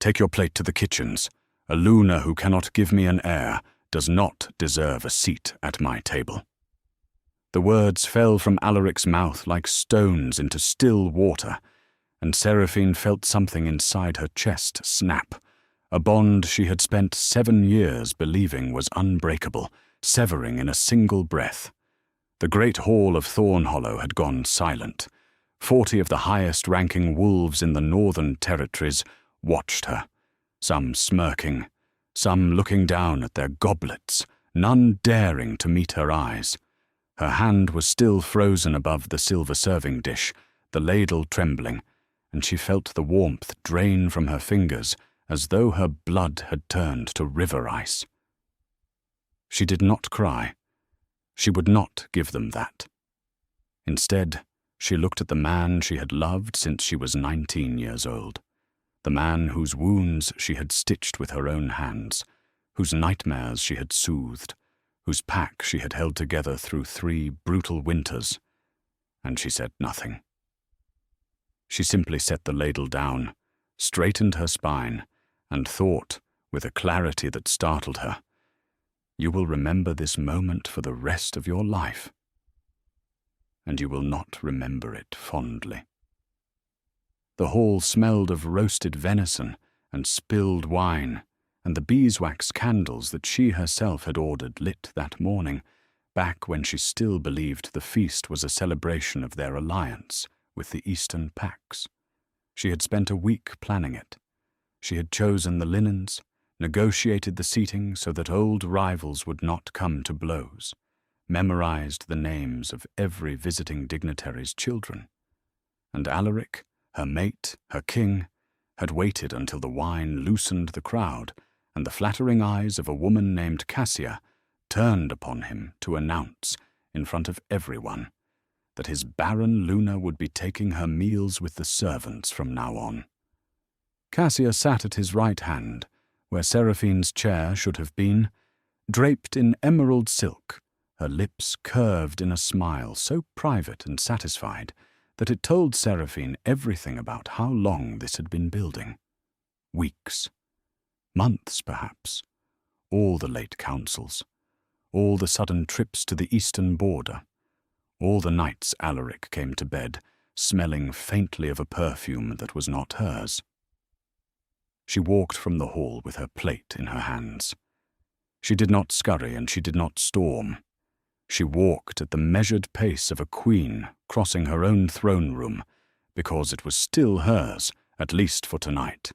take your plate to the kitchens. A Luna who cannot give me an heir does not deserve a seat at my table." The words fell from Alaric's mouth like stones into still water, and Seraphine felt something inside her chest snap, a bond she had spent 7 years believing was unbreakable, severing in a single breath. The great hall of Thornhollow had gone silent. 40 of the highest-ranking wolves in the northern territories watched her, some smirking, some looking down at their goblets, none daring to meet her eyes. Her hand was still frozen above the silver serving dish, the ladle trembling, and she felt the warmth drain from her fingers as though her blood had turned to river ice. She did not cry. She would not give them that. Instead, she looked at the man she had loved since she was 19 years old, the man whose wounds she had stitched with her own hands, whose nightmares she had soothed, whose pack she had held together through 3 brutal winters, and she said nothing. She simply set the ladle down, straightened her spine, and thought, with a clarity that startled her, "You will remember this moment for the rest of your life, and you will not remember it fondly." The hall smelled of roasted venison and spilled wine, and the beeswax candles that she herself had ordered lit that morning, back when she still believed the feast was a celebration of their alliance with the Eastern Pax. She had spent a week planning it. She had chosen the linens, negotiated the seating so that old rivals would not come to blows, memorized the names of every visiting dignitary's children. And Alaric, her mate, her king, had waited until the wine loosened the crowd and the flattering eyes of a woman named Cassia turned upon him to announce, in front of everyone, that his barren Luna would be taking her meals with the servants from now on. Cassia sat at his right hand, where Seraphine's chair should have been, draped in emerald silk, her lips curved in a smile so private and satisfied that it told Seraphine everything about how long this had been building. Weeks, months perhaps, all the late councils, all the sudden trips to the eastern border, all the nights Alaric came to bed, smelling faintly of a perfume that was not hers. She walked from the hall with her plate in her hands. She did not scurry and she did not storm. She walked at the measured pace of a queen crossing her own throne room, because it was still hers, at least for tonight,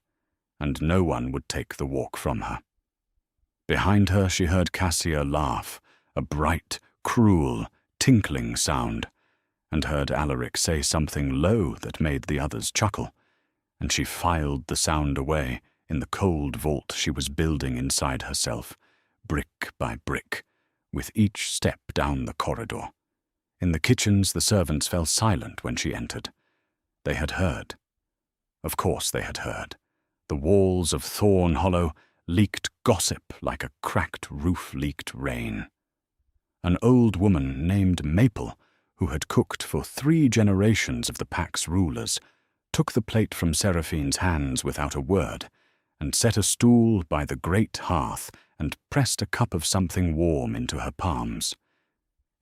and no one would take the walk from her. Behind her she heard Cassia laugh, a bright, cruel, tinkling sound, and heard Alaric say something low that made the others chuckle, and she filed the sound away in the cold vault she was building inside herself, brick by brick, with each step down the corridor. In the kitchens the servants fell silent when she entered. They had heard. Of course they had heard. The walls of Thornhollow leaked gossip like a cracked roof leaked rain. An old woman named Maple, who had cooked for 3 generations of the Pax rulers, took the plate from Seraphine's hands without a word, and set a stool by the great hearth and pressed a cup of something warm into her palms.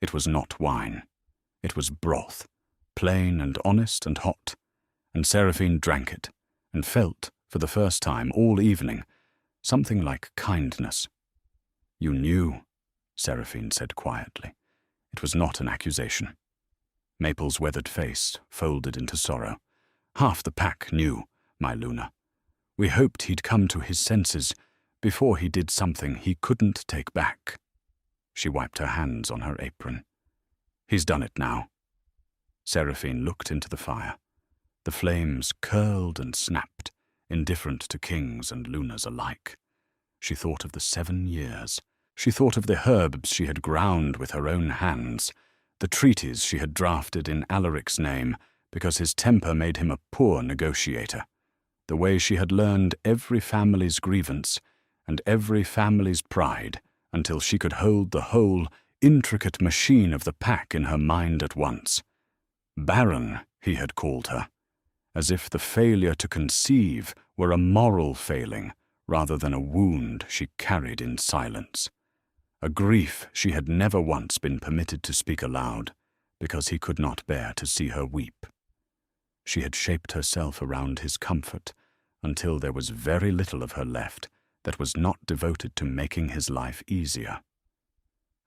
It was not wine. It was broth, plain and honest and hot, and Seraphine drank it, and felt, for the first time all evening, something like kindness. "You knew," Seraphine said quietly. It was not an accusation. Maple's weathered face folded into sorrow. "Half the pack knew, my Luna. We hoped he'd come to his senses before he did something he couldn't take back." She wiped her hands on her apron. "He's done it now." Seraphine looked into the fire. The flames curled and snapped, indifferent to kings and Lunas alike. She thought of the 7 years. She thought of the herbs she had ground with her own hands, the treaties she had drafted in Alaric's name because his temper made him a poor negotiator, the way she had learned every family's grievance and every family's pride until she could hold the whole intricate machine of the pack in her mind at once. Barren, he had called her, as if the failure to conceive were a moral failing rather than a wound she carried in silence, a grief she had never once been permitted to speak aloud, because he could not bear to see her weep. She had shaped herself around his comfort until there was very little of her left that was not devoted to making his life easier.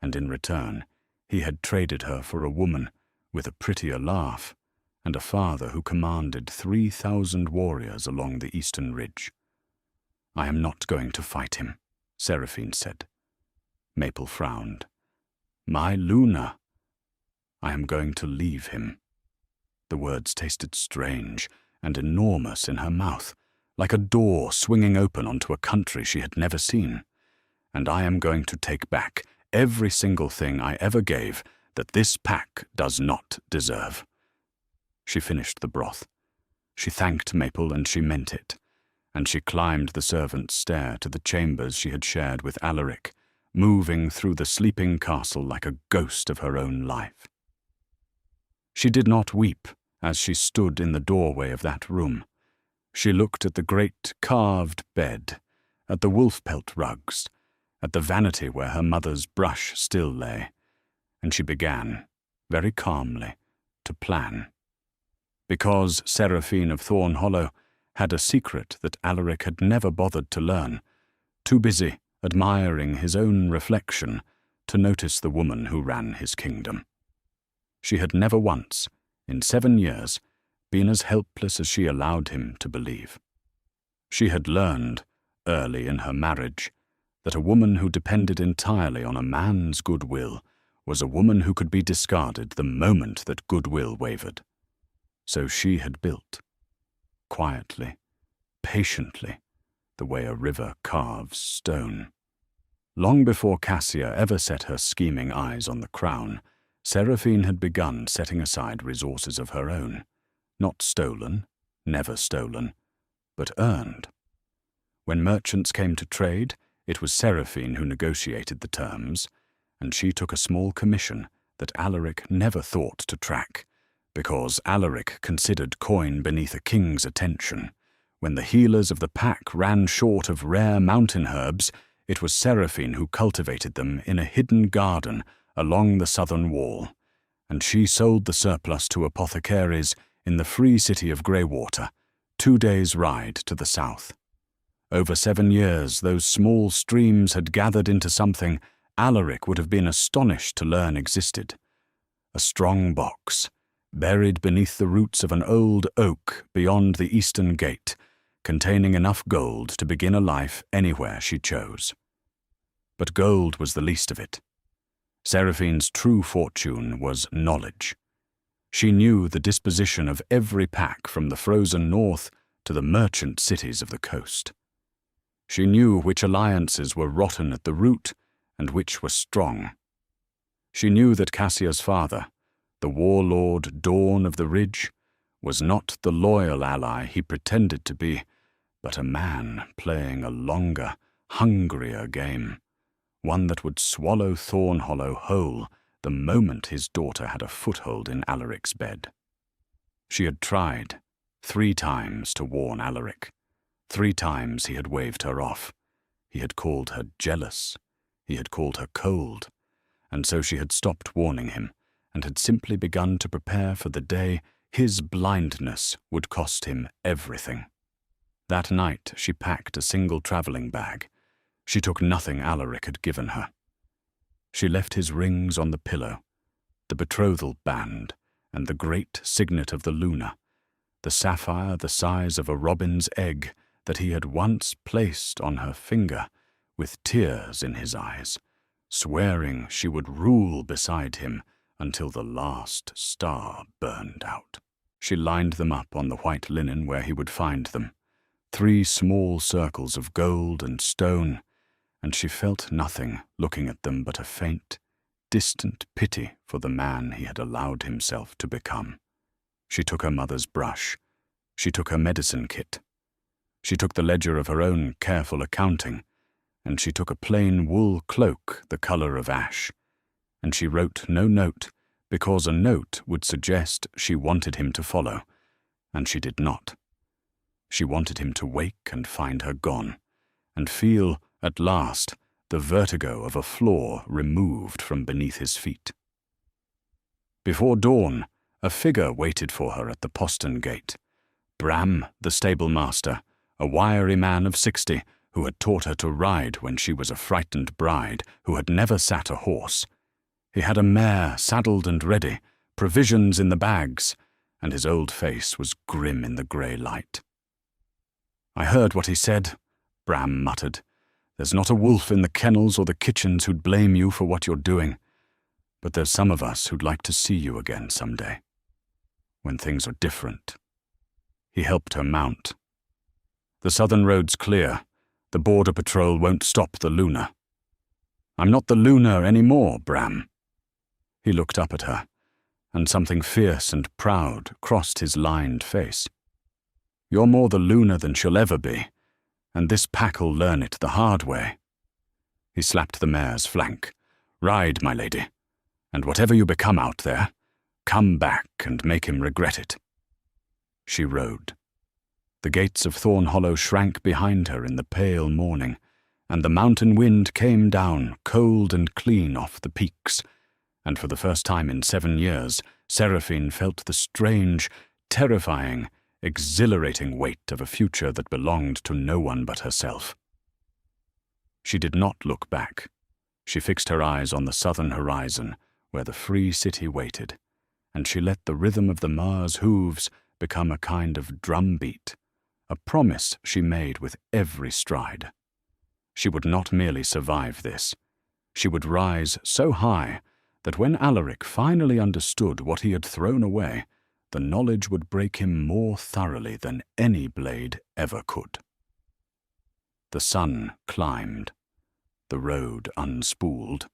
And in return, he had traded her for a woman with a prettier laugh and a father who commanded 3,000 warriors along the eastern ridge. "I am not going to fight him," Seraphine said. Maple frowned. "My Luna, I am going to leave him." The words tasted strange and enormous in her mouth, like a door swinging open onto a country she had never seen. "And I am going to take back every single thing I ever gave that this pack does not deserve." She finished the broth. She thanked Maple, and she meant it, and she climbed the servants' stair to the chambers she had shared with Alaric, moving through the sleeping castle like a ghost of her own life. She did not weep as she stood in the doorway of that room. She looked at the great carved bed, at the wolf-pelt rugs, at the vanity where her mother's brush still lay, and she began, very calmly, to plan. Because Seraphine of Thornhollow had a secret that Alaric had never bothered to learn, too busy admiring his own reflection to notice the woman who ran his kingdom. She had never once, in 7 years, been as helpless as she allowed him to believe. She had learned, early in her marriage, that a woman who depended entirely on a man's goodwill was a woman who could be discarded the moment that goodwill wavered. So she had built, quietly, patiently, the way a river carves stone. Long before Cassia ever set her scheming eyes on the crown, Seraphine had begun setting aside resources of her own, not stolen, never stolen, but earned. When merchants came to trade, it was Seraphine who negotiated the terms, and she took a small commission that Alaric never thought to track, because Alaric considered coin beneath a king's attention. When the healers of the pack ran short of rare mountain herbs, it was Seraphine who cultivated them in a hidden garden along the southern wall, and she sold the surplus to apothecaries in the free city of Greywater, 2 days' ride to the south. Over 7 years, those small streams had gathered into something Alaric would have been astonished to learn existed. A strong box, buried beneath the roots of an old oak beyond the eastern gate, containing enough gold to begin a life anywhere she chose. But gold was the least of it. Seraphine's true fortune was knowledge. She knew the disposition of every pack from the frozen north to the merchant cities of the coast. She knew which alliances were rotten at the root and which were strong. She knew that Cassia's father, the warlord Dawn of the Ridge, was not the loyal ally he pretended to be, but a man playing a longer, hungrier game, one that would swallow Thornhollow whole the moment his daughter had a foothold in Alaric's bed. She had tried 3 times to warn Alaric. 3 times he had waved her off. He had called her jealous. He had called her cold. And so she had stopped warning him and had simply begun to prepare for the day his blindness would cost him everything. That night she packed a single traveling bag. She took nothing Alaric had given her. She left his rings on the pillow, the betrothal band, and the great signet of the Luna, the sapphire the size of a robin's egg that he had once placed on her finger, with tears in his eyes, swearing she would rule beside him until the last star burned out. She lined them up on the white linen where he would find them, 3 small circles of gold and stone, and she felt nothing looking at them but a faint, distant pity for the man he had allowed himself to become. She took her mother's brush. She took her medicine kit. She took the ledger of her own careful accounting, and she took a plain wool cloak the color of ash, and she wrote no note because a note would suggest she wanted him to follow, and she did not. She wanted him to wake and find her gone, and feel, at last, the vertigo of a floor removed from beneath his feet. Before dawn, a figure waited for her at the postern gate. Bram, the stable-master, a wiry man of 60, who had taught her to ride when she was a frightened bride who had never sat a horse. He had a mare saddled and ready, provisions in the bags, and his old face was grim in the grey light. "I heard what he said," Bram muttered. "There's not a wolf in the kennels or the kitchens who'd blame you for what you're doing. But there's some of us who'd like to see you again someday, when things are different." He helped her mount. "The southern road's clear. The border patrol won't stop the Luna." "I'm not the Luna anymore, Bram." He looked up at her, and something fierce and proud crossed his lined face. "You're more the Luna than she'll ever be, and this pack'll learn it the hard way." He slapped the mare's flank. "Ride, my lady, and whatever you become out there, come back and make him regret it." She rode. The gates of Thorn Hollow shrank behind her in the pale morning, and the mountain wind came down cold and clean off the peaks, and for the first time in 7 years, Seraphine felt the strange, terrifying, exhilarating weight of a future that belonged to no one but herself. She did not look back. She fixed her eyes on the southern horizon, where the free city waited, and she let the rhythm of the mare's hooves become a kind of drumbeat, a promise she made with every stride. She would not merely survive this. She would rise so high that when Alaric finally understood what he had thrown away, the knowledge would break him more thoroughly than any blade ever could. The sun climbed, the road unspooled,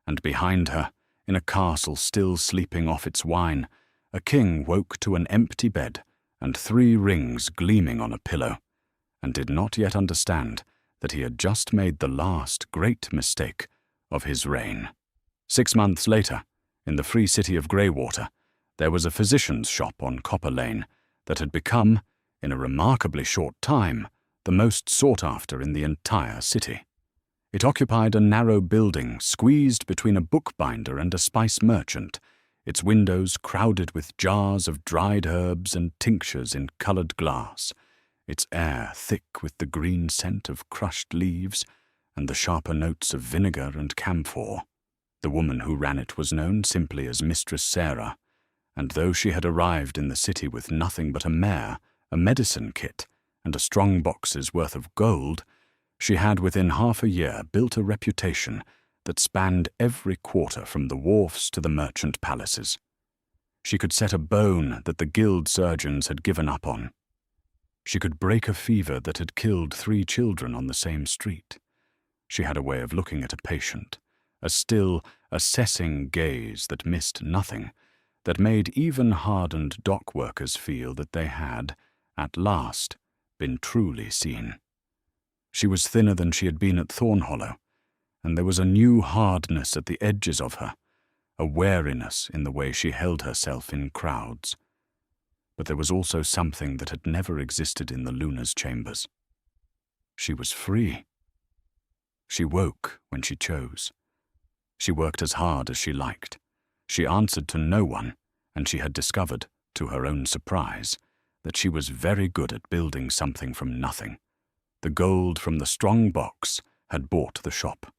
and behind her, in a castle still sleeping off its wine, a king woke to an empty bed and 3 rings gleaming on a pillow, and did not yet understand that he had just made the last great mistake of his reign. 6 months later, in the free city of Greywater, there was a physician's shop on Copper Lane that had become, in a remarkably short time, the most sought after in the entire city. It occupied a narrow building squeezed between a bookbinder and a spice merchant, its windows crowded with jars of dried herbs and tinctures in coloured glass, its air thick with the green scent of crushed leaves and the sharper notes of vinegar and camphor. The woman who ran it was known simply as Mistress Sarah, and though she had arrived in the city with nothing but a mare, a medicine kit, and a strong box's worth of gold, she had within half a year built a reputation that spanned every quarter from the wharfs to the merchant palaces. She could set a bone that the guild surgeons had given up on. She could break a fever that had killed 3 children on the same street. She had a way of looking at a patient, a still, assessing gaze that missed nothing, that made even hardened dock workers feel that they had, at last, been truly seen. She was thinner than she had been at Thorn Hollow, and there was a new hardness at the edges of her, a wariness in the way she held herself in crowds. But there was also something that had never existed in the Luna's chambers. She was free. She woke when she chose. She worked as hard as she liked. She answered to no one, and she had discovered, to her own surprise, that she was very good at building something from nothing. The gold from the strong box had bought the shop.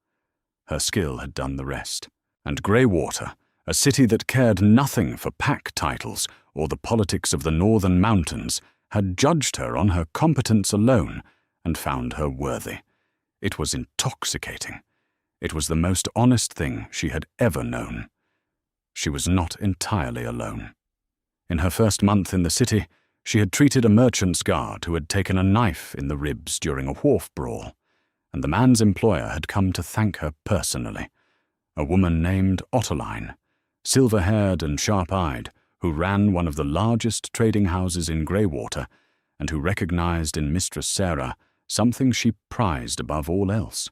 Her skill had done the rest, and Greywater, a city that cared nothing for pack titles or the politics of the northern mountains, had judged her on her competence alone and found her worthy. It was intoxicating. It was the most honest thing she had ever known. She was not entirely alone. In her first month in the city, she had treated a merchant's guard who had taken a knife in the ribs during a wharf brawl, and the man's employer had come to thank her personally. A woman named Ottoline, silver-haired and sharp-eyed, who ran one of the largest trading houses in Greywater, and who recognized in Mistress Sarah something she prized above all else,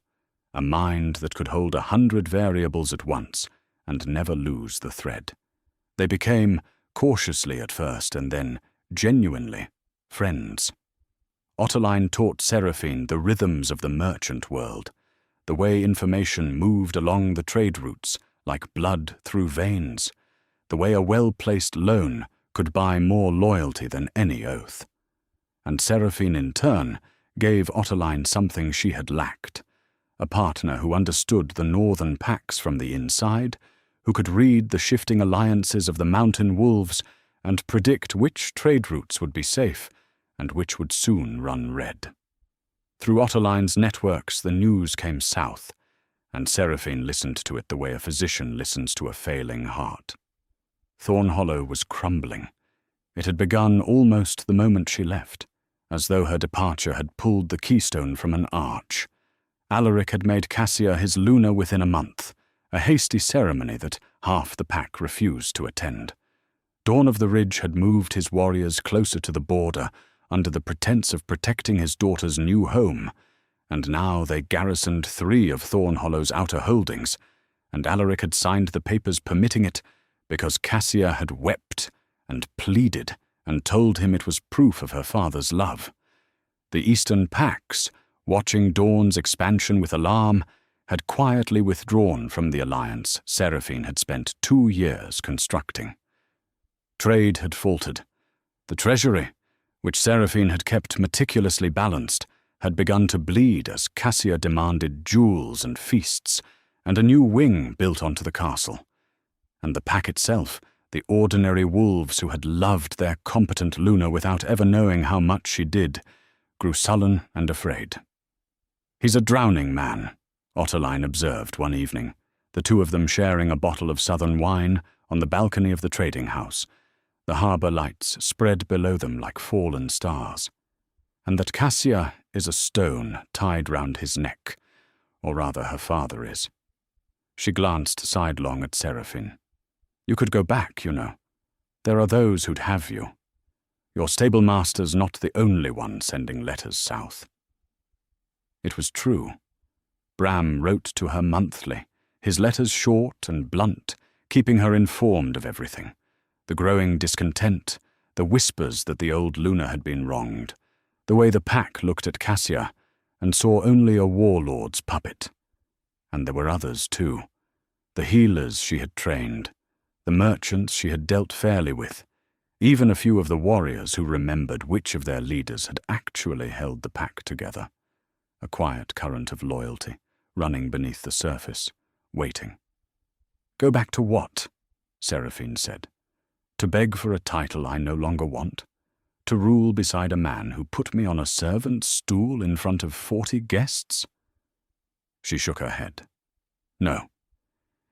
a mind that could hold 100 variables at once and never lose the thread. They became, cautiously at first and then genuinely, friends. Ottoline taught Seraphine the rhythms of the merchant world, the way information moved along the trade routes like blood through veins, the way a well-placed loan could buy more loyalty than any oath. And Seraphine, in turn, gave Ottoline something she had lacked, a partner who understood the northern packs from the inside, who could read the shifting alliances of the mountain wolves and predict which trade routes would be safe and which would soon run red. Through Ottoline's networks the news came south, and Seraphine listened to it the way a physician listens to a failing heart. Thornhollow was crumbling. It had begun almost the moment she left, as though her departure had pulled the keystone from an arch. Alaric had made Cassia his Luna within a month, a hasty ceremony that half the pack refused to attend. Dawn of the Ridge had moved his warriors closer to the border under the pretense of protecting his daughter's new home, and now they garrisoned 3 of Thornhollow's outer holdings, and Alaric had signed the papers permitting it because Cassia had wept and pleaded and told him it was proof of her father's love. The eastern packs, watching Dawn's expansion with alarm, had quietly withdrawn from the alliance Seraphine had spent 2 years constructing. Trade had faltered. The treasury, which Seraphine had kept meticulously balanced, had begun to bleed as Cassia demanded jewels and feasts, and a new wing built onto the castle. And the pack itself, the ordinary wolves who had loved their competent Luna without ever knowing how much she did, grew sullen and afraid. "He's a drowning man," Ottoline observed one evening, the 2 of them sharing a bottle of southern wine on the balcony of the trading house, the harbour lights spread below them like fallen stars. "And that Cassia is a stone tied round his neck, or rather her father is." She glanced sidelong at Seraphine. "You could go back, you know. There are those who'd have you. Your stablemaster's not the only one sending letters south." It was true. Bram wrote to her monthly, his letters short and blunt, keeping her informed of everything. The growing discontent, the whispers that the old Luna had been wronged, the way the pack looked at Cassia and saw only a warlord's puppet. And there were others too, the healers she had trained, the merchants she had dealt fairly with, even a few of the warriors who remembered which of their leaders had actually held the pack together. A quiet current of loyalty, running beneath the surface, waiting. "Go back to what?" Seraphine said. "To beg for a title I no longer want? To rule beside a man who put me on a servant's stool in front of 40 guests?" She shook her head. "No.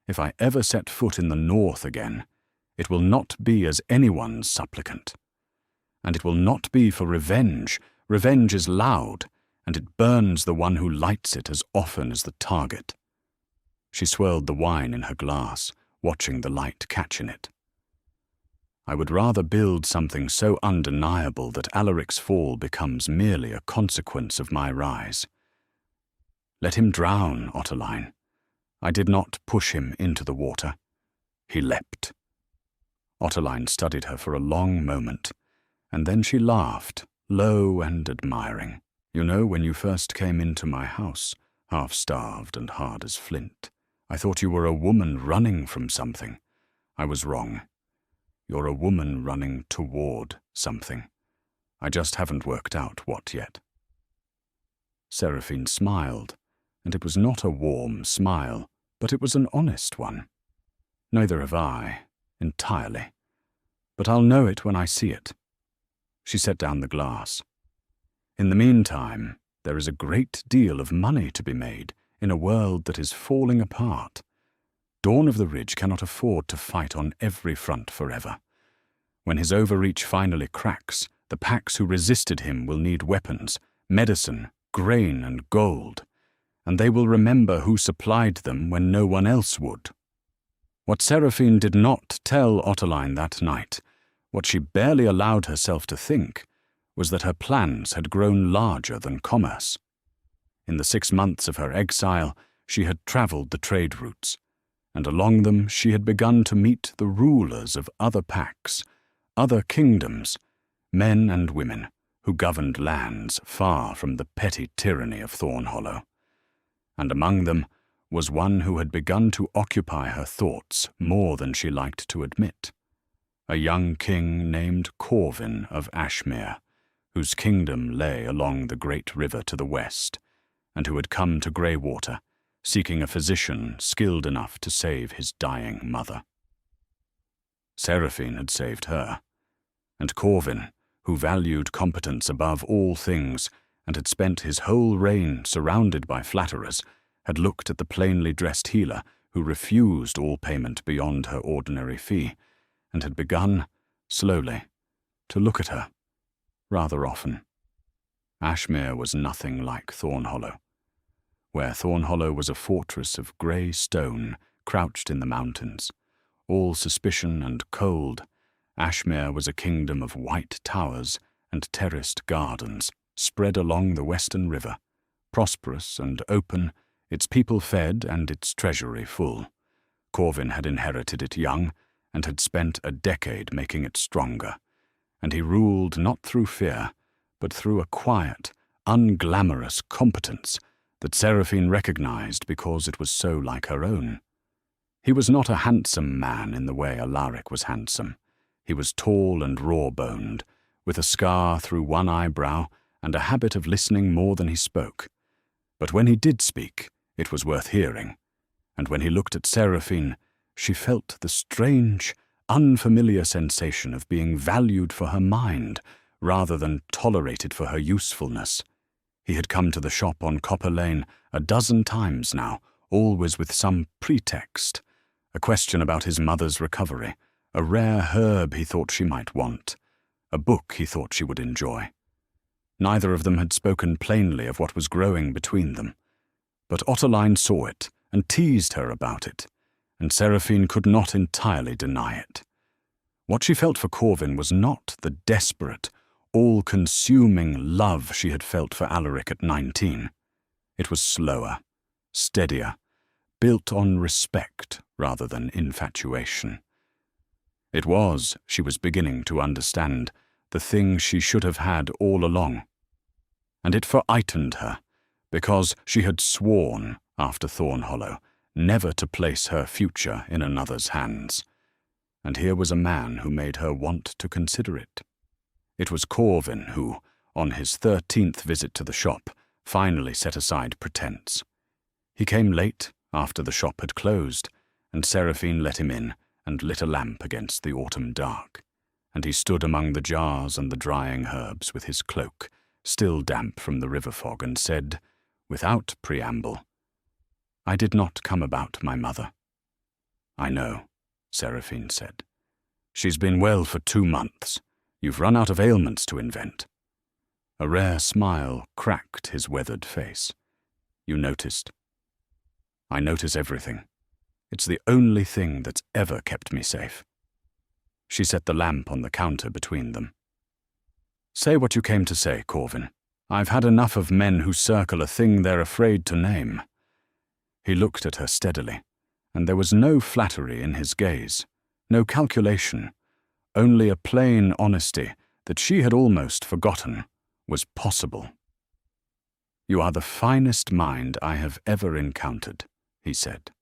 If I ever set foot in the north again, it will not be as anyone's supplicant. And it will not be for revenge. Revenge is loud, and it burns the one who lights it as often as the target." She swirled the wine in her glass, watching the light catch in it. "I would rather build something so undeniable that Alaric's fall becomes merely a consequence of my rise. Let him drown, Ottoline. I did not push him into the water. He leapt." Ottoline studied her for a long moment, and then she laughed, low and admiring. "You know, when you first came into my house, half-starved and hard as flint, I thought you were a woman running from something. I was wrong. You're a woman running toward something. I just haven't worked out what yet." Seraphine smiled, and it was not a warm smile, but it was an honest one. "Neither have I, entirely. But I'll know it when I see it." She set down the glass. "In the meantime, there is a great deal of money to be made in a world that is falling apart. Dawn of the Ridge cannot afford to fight on every front forever. When his overreach finally cracks, the packs who resisted him will need weapons, medicine, grain, and gold, and they will remember who supplied them when no one else would." What Seraphine did not tell Ottoline that night, what she barely allowed herself to think, was that her plans had grown larger than commerce. In the 6 months of her exile, she had travelled the trade routes, and along them she had begun to meet the rulers of other packs, other kingdoms, men and women who governed lands far from the petty tyranny of Thornhollow. And among them was one who had begun to occupy her thoughts more than she liked to admit, a young king named Corvin of Ashmere, whose kingdom lay along the great river to the west, and who had come to Greywater, seeking a physician skilled enough to save his dying mother. Seraphine had saved her, and Corvin, who valued competence above all things and had spent his whole reign surrounded by flatterers, had looked at the plainly dressed healer who refused all payment beyond her ordinary fee, and had begun, slowly, to look at her, rather often. Ashmere was nothing like Thornhollow. Where Thornhollow was a fortress of grey stone crouched in the mountains, all suspicion and cold, Ashmere was a kingdom of white towers and terraced gardens spread along the western river, prosperous and open, its people fed and its treasury full. Corvin had inherited it young and had spent a decade making it stronger, and he ruled not through fear, but through a quiet, unglamorous competence that Seraphine recognized because it was so like her own. He was not a handsome man in the way Alaric was handsome. He was tall and raw-boned, with a scar through one eyebrow and a habit of listening more than he spoke. But when he did speak, it was worth hearing, and when he looked at Seraphine, she felt the strange, unfamiliar sensation of being valued for her mind rather than tolerated for her usefulness. He had come to the shop on Copper Lane a dozen times now, always with some pretext, a question about his mother's recovery, a rare herb he thought she might want, a book he thought she would enjoy. Neither of them had spoken plainly of what was growing between them, but Ottoline saw it and teased her about it, and Seraphine could not entirely deny it. What she felt for Corvin was not the desperate, all-consuming love she had felt for Alaric at 19. It was slower, steadier, built on respect rather than infatuation. It was, she was beginning to understand, the thing she should have had all along. And it frightened her, because she had sworn, after Thornhollow, never to place her future in another's hands. And here was a man who made her want to consider it. It was Corvin who, on his 13th visit to the shop, finally set aside pretense. He came late, after the shop had closed, and Seraphine let him in and lit a lamp against the autumn dark, and he stood among the jars and the drying herbs with his cloak, still damp from the river fog, and said, without preamble, "I did not come about my mother." "I know," Seraphine said. "She's been well for 2 months. You've run out of ailments to invent." A rare smile cracked his weathered face. "You noticed?" "I notice everything. It's the only thing that's ever kept me safe." She set the lamp on the counter between them. "Say what you came to say, Corvin. I've had enough of men who circle a thing they're afraid to name." He looked at her steadily, and there was no flattery in his gaze, no calculation, only a plain honesty that she had almost forgotten was possible. "You are the finest mind I have ever encountered," he said.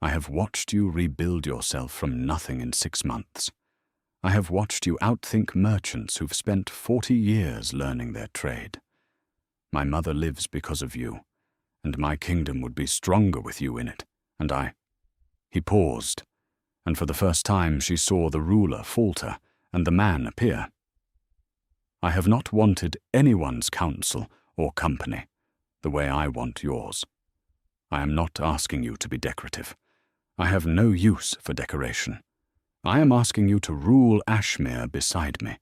"I have watched you rebuild yourself from nothing in 6 months. I have watched you outthink merchants who've spent 40 years learning their trade. My mother lives because of you, and my kingdom would be stronger with you in it, and I—" He paused, and for the first time she saw the ruler falter and the man appear. "I have not wanted anyone's counsel or company the way I want yours. I am not asking you to be decorative. I have no use for decoration. I am asking you to rule Ashmere beside me,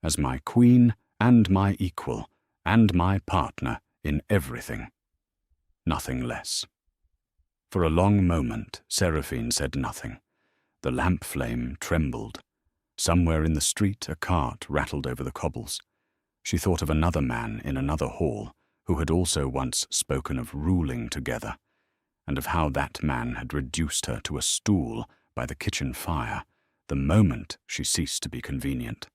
as my queen and my equal and my partner in everything. Nothing less." For a long moment, Seraphine said nothing. The lamp flame trembled. Somewhere in the street, a cart rattled over the cobbles. She thought of another man in another hall who had also once spoken of ruling together, and of how that man had reduced her to a stool by the kitchen fire the moment she ceased to be convenient.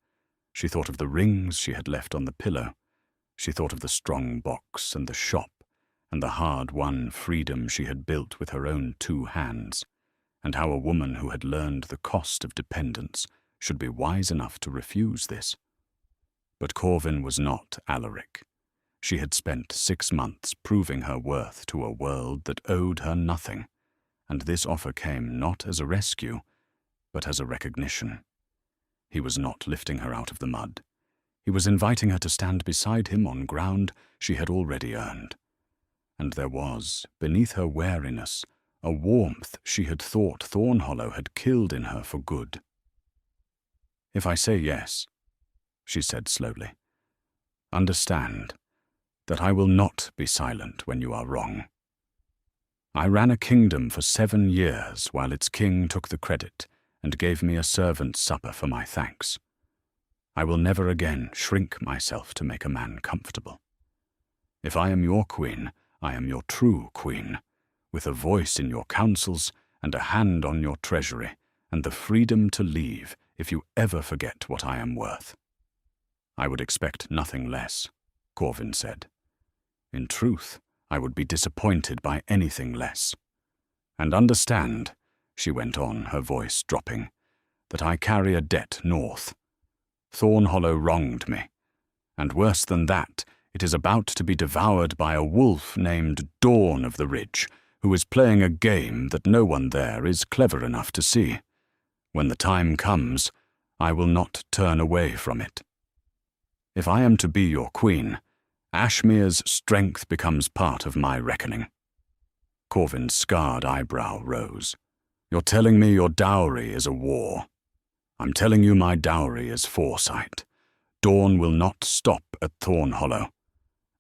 She thought of the rings she had left on the pillow. She thought of the strong box and the shop and the hard-won freedom she had built with her own 2 hands, and how a woman who had learned the cost of dependence should be wise enough to refuse this. But Corvin was not Alaric. She had spent 6 months proving her worth to a world that owed her nothing, and this offer came not as a rescue, but as a recognition. He was not lifting her out of the mud. He was inviting her to stand beside him on ground she had already earned. And there was, beneath her wariness, a warmth she had thought Thornhollow had killed in her for good. "If I say yes," she said slowly, "understand that I will not be silent when you are wrong. I ran a kingdom for 7 years while its king took the credit and gave me a servant's supper for my thanks. I will never again shrink myself to make a man comfortable. If I am your queen, I am your true queen, with a voice in your councils and a hand on your treasury, and the freedom to leave if you ever forget what I am worth." "I would expect nothing less," Corvin said. "In truth, I would be disappointed by anything less. And understand," she went on, her voice dropping, "that I carry a debt north. Thornhollow wronged me, and worse than that, it is about to be devoured by a wolf named Dawn of the Ridge, who is playing a game that no one there is clever enough to see. When the time comes, I will not turn away from it. If I am to be your queen, Ashmere's strength becomes part of my reckoning." Corvin's scarred eyebrow rose. "You're telling me your dowry is a war. I'm telling you my dowry is foresight. Dawn will not stop at Thornhollow.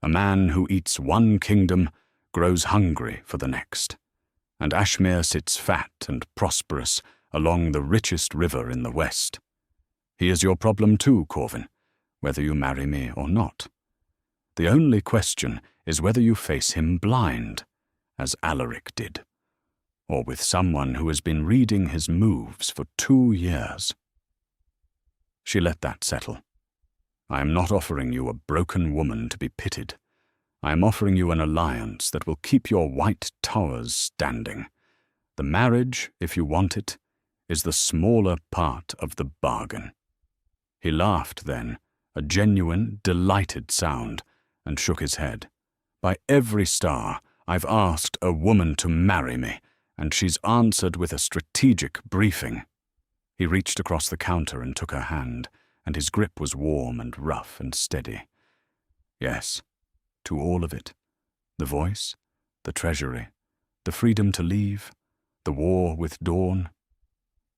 A man who eats one kingdom grows hungry for the next, and Ashmere sits fat and prosperous along the richest river in the west. He is your problem too, Corvin, whether you marry me or not. The only question is whether you face him blind, as Alaric did, or with someone who has been reading his moves for 2 years." She let that settle. "I am not offering you a broken woman to be pitied. I am offering you an alliance that will keep your white towers standing. The marriage, if you want it, is the smaller part of the bargain." He laughed then, a genuine, delighted sound, and shook his head. "By every star, I've asked a woman to marry me, and she's answered with a strategic briefing." He reached across the counter and took her hand, and his grip was warm and rough and steady. "Yes, to all of it. The voice, the treasury, the freedom to leave, the war with Dawn.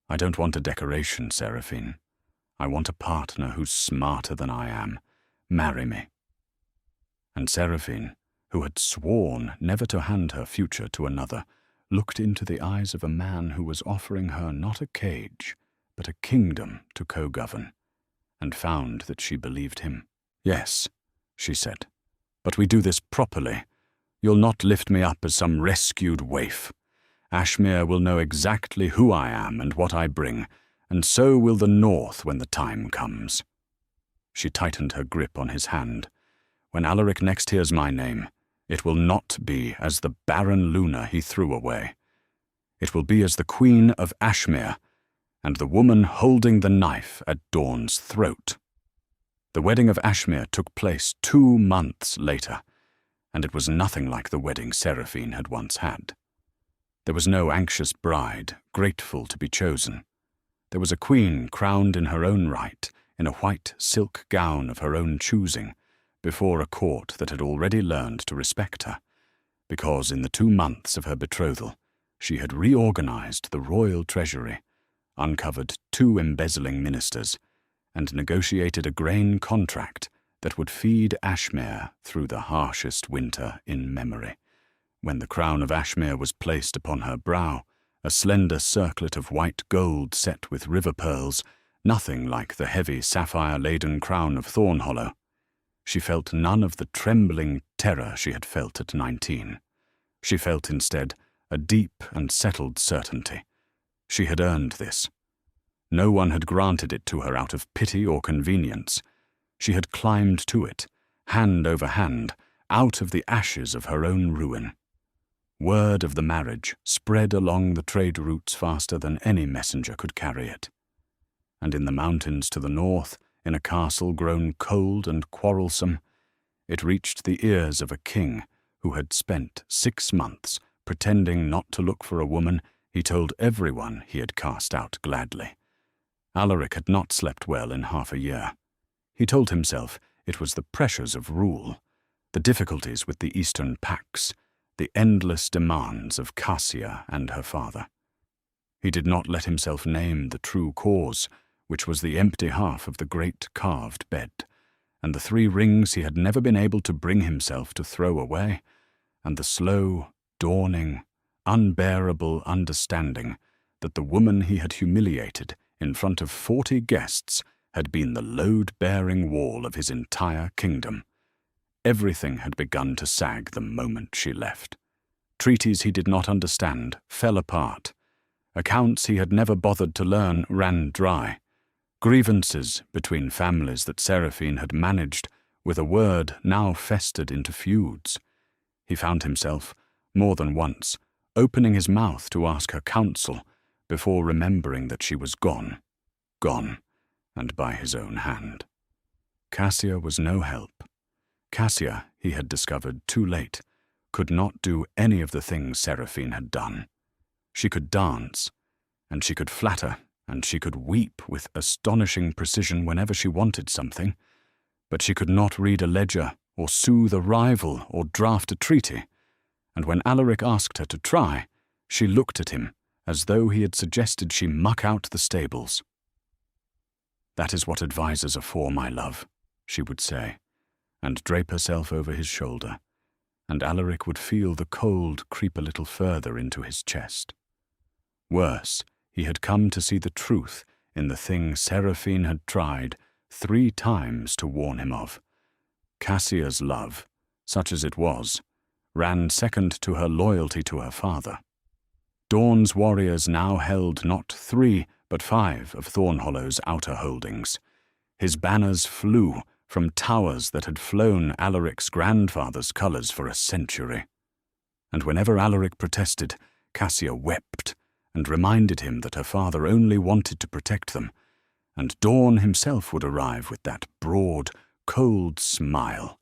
I don't want a decoration, Seraphine. I want a partner who's smarter than I am. Marry me." And Seraphine, who had sworn never to hand her future to another, looked into the eyes of a man who was offering her not a cage, but a kingdom to co-govern, and found that she believed him. "Yes," she said, "but we do this properly. You'll not lift me up as some rescued waif. Ashmere will know exactly who I am and what I bring, and so will the North when the time comes." She tightened her grip on his hand. "When Alaric next hears my name, it will not be as the barren Luna he threw away. It will be as the Queen of Ashmere, and the woman holding the knife at Dawn's throat." The wedding of Ashmere took place 2 months later, and it was nothing like the wedding Seraphine had once had. There was no anxious bride, grateful to be chosen. There was a queen crowned in her own right, in a white silk gown of her own choosing, before a court that had already learned to respect her, because in the 2 months of her betrothal, she had reorganized the royal treasury, uncovered 2 embezzling ministers, and negotiated a grain contract that would feed Ashmere through the harshest winter in memory. When the crown of Ashmere was placed upon her brow, a slender circlet of white gold set with river pearls, nothing like the heavy sapphire-laden crown of Thornhollow, she felt none of the trembling terror she had felt at 19. She felt instead a deep and settled certainty. She had earned this. No one had granted it to her out of pity or convenience. She had climbed to it, hand over hand, out of the ashes of her own ruin. Word of the marriage spread along the trade routes faster than any messenger could carry it. And in the mountains to the north, in a castle grown cold and quarrelsome, it reached the ears of a king who had spent 6 months pretending not to look for a woman he told everyone he had cast out gladly. Alaric had not slept well in half a year. He told himself it was the pressures of rule, the difficulties with the eastern pacts, the endless demands of Cassia and her father. He did not let himself name the true cause, which was the empty half of the great carved bed, and the 3 rings he had never been able to bring himself to throw away, and the slow, dawning, unbearable understanding that the woman he had humiliated in front of 40 guests had been the load-bearing wall of his entire kingdom. Everything had begun to sag the moment she left. Treaties he did not understand fell apart. Accounts he had never bothered to learn ran dry. Grievances between families that Seraphine had managed with a word now festered into feuds. He found himself, more than once, opening his mouth to ask her counsel before remembering that she was gone, and by his own hand. Cassia was no help. Cassia, he had discovered too late, could not do any of the things Seraphine had done. She could dance, and she could flatter, and she could weep with astonishing precision whenever she wanted something, but she could not read a ledger, or soothe a rival, or draft a treaty, and when Alaric asked her to try, she looked at him as though he had suggested she muck out the stables. "That is what advisers are for, my love," she would say, and drape herself over his shoulder, and Alaric would feel the cold creep a little further into his chest. Worse, he had come to see the truth in the thing Seraphine had tried 3 times to warn him of. Cassia's love, such as it was, ran second to her loyalty to her father. Dawn's warriors now held not 3, but 5 of Thornhollow's outer holdings. His banners flew from towers that had flown Alaric's grandfather's colours for a century. And whenever Alaric protested, Cassia wept and reminded him that her father only wanted to protect them, and Dawn himself would arrive with that broad, cold smile,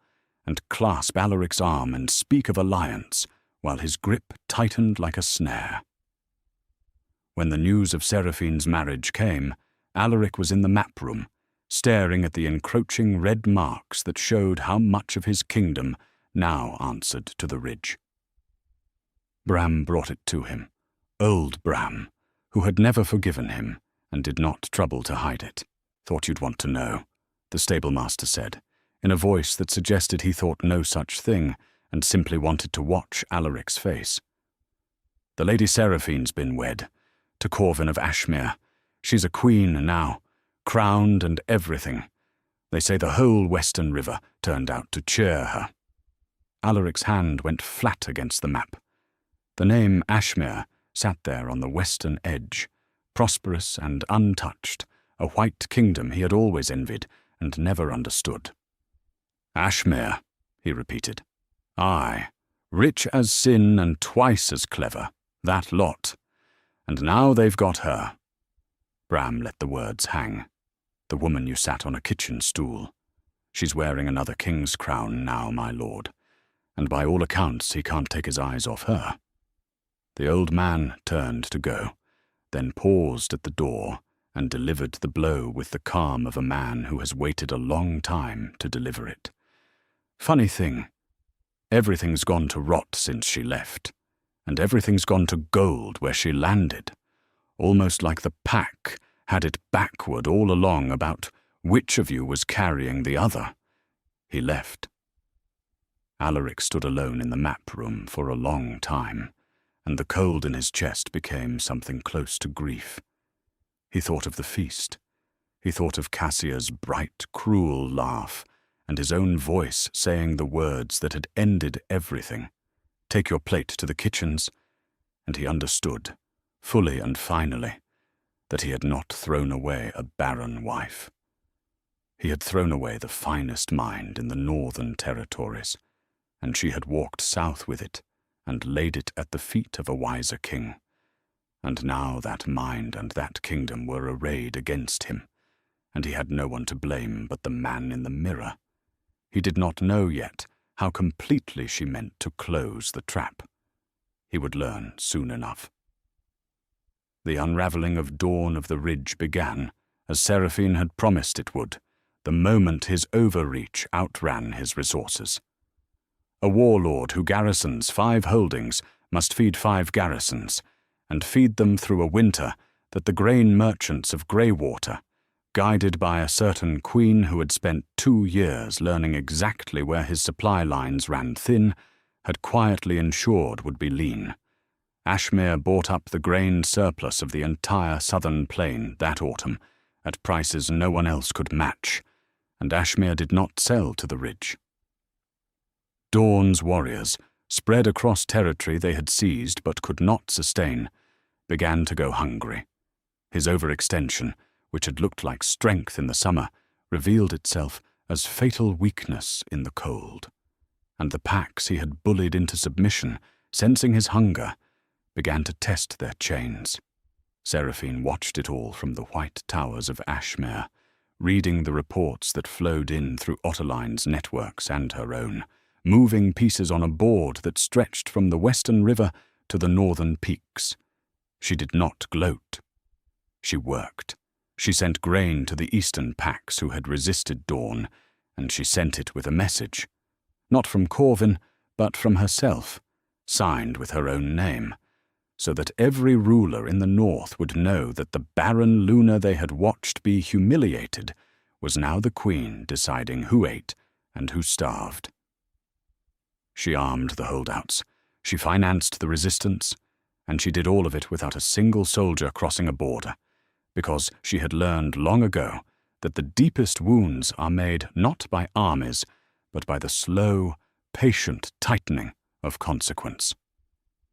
and clasp Alaric's arm and speak of alliance, while his grip tightened like a snare. When the news of Seraphine's marriage came, Alaric was in the map room, staring at the encroaching red marks that showed how much of his kingdom now answered to the ridge. Bram brought it to him, old Bram, who had never forgiven him and did not trouble to hide it. "Thought you'd want to know," the stablemaster said, in a voice that suggested he thought no such thing and simply wanted to watch Alaric's face. "The Lady Seraphine's been wed, to Corvin of Ashmere. She's a queen now, crowned and everything. They say the whole Western River turned out to cheer her." Alaric's hand went flat against the map. The name Ashmere sat there on the western edge, prosperous and untouched, a white kingdom he had always envied and never understood. "Ashmere," he repeated. "Aye, rich as sin and twice as clever, that lot. And now they've got her." Bram let the words hang. "The woman you sat on a kitchen stool. She's wearing another king's crown now, my lord, and by all accounts he can't take his eyes off her." The old man turned to go, then paused at the door and delivered the blow with the calm of a man who has waited a long time to deliver it. "Funny thing, everything's gone to rot since she left, and everything's gone to gold where she landed, almost like the pack had it backward all along about which of you was carrying the other. He left." Alaric stood alone in the map room for a long time, and the cold in his chest became something close to grief. He thought of the feast. He thought of Cassia's bright, cruel laugh, and his own voice saying the words that had ended everything. "Take your plate to the kitchens," and he understood, fully and finally, that he had not thrown away a barren wife. He had thrown away the finest mind in the northern territories, and she had walked south with it and laid it at the feet of a wiser king. And now that mind and that kingdom were arrayed against him, and he had no one to blame but the man in the mirror. He did not know yet how completely she meant to close the trap. He would learn soon enough. The unravelling of Dawn of the Ridge began, as Seraphine had promised it would, the moment his overreach outran his resources. A warlord who garrisons 5 holdings must feed 5 garrisons, and feed them through a winter that the grain merchants of Greywater, guided by a certain queen who had spent 2 years learning exactly where his supply lines ran thin, had quietly ensured would be lean. Ashmere bought up the grain surplus of the entire southern plain that autumn at prices no one else could match, and Ashmere did not sell to the ridge. Dawn's warriors, spread across territory they had seized but could not sustain, began to go hungry. His overextension, which had looked like strength in the summer, revealed itself as fatal weakness in the cold. And the packs he had bullied into submission, sensing his hunger, began to test their chains. Seraphine watched it all from the white towers of Ashmere, reading the reports that flowed in through Otterline's networks and her own, moving pieces on a board that stretched from the western river to the northern peaks. She did not gloat. She worked. She sent grain to the eastern packs who had resisted Dawn, and she sent it with a message, not from Corvin, but from herself, signed with her own name, so that every ruler in the north would know that the barren Luna they had watched be humiliated was now the queen deciding who ate and who starved. She armed the holdouts, she financed the resistance, and she did all of it without a single soldier crossing a border, because she had learned long ago that the deepest wounds are made not by armies, but by the slow, patient tightening of consequence.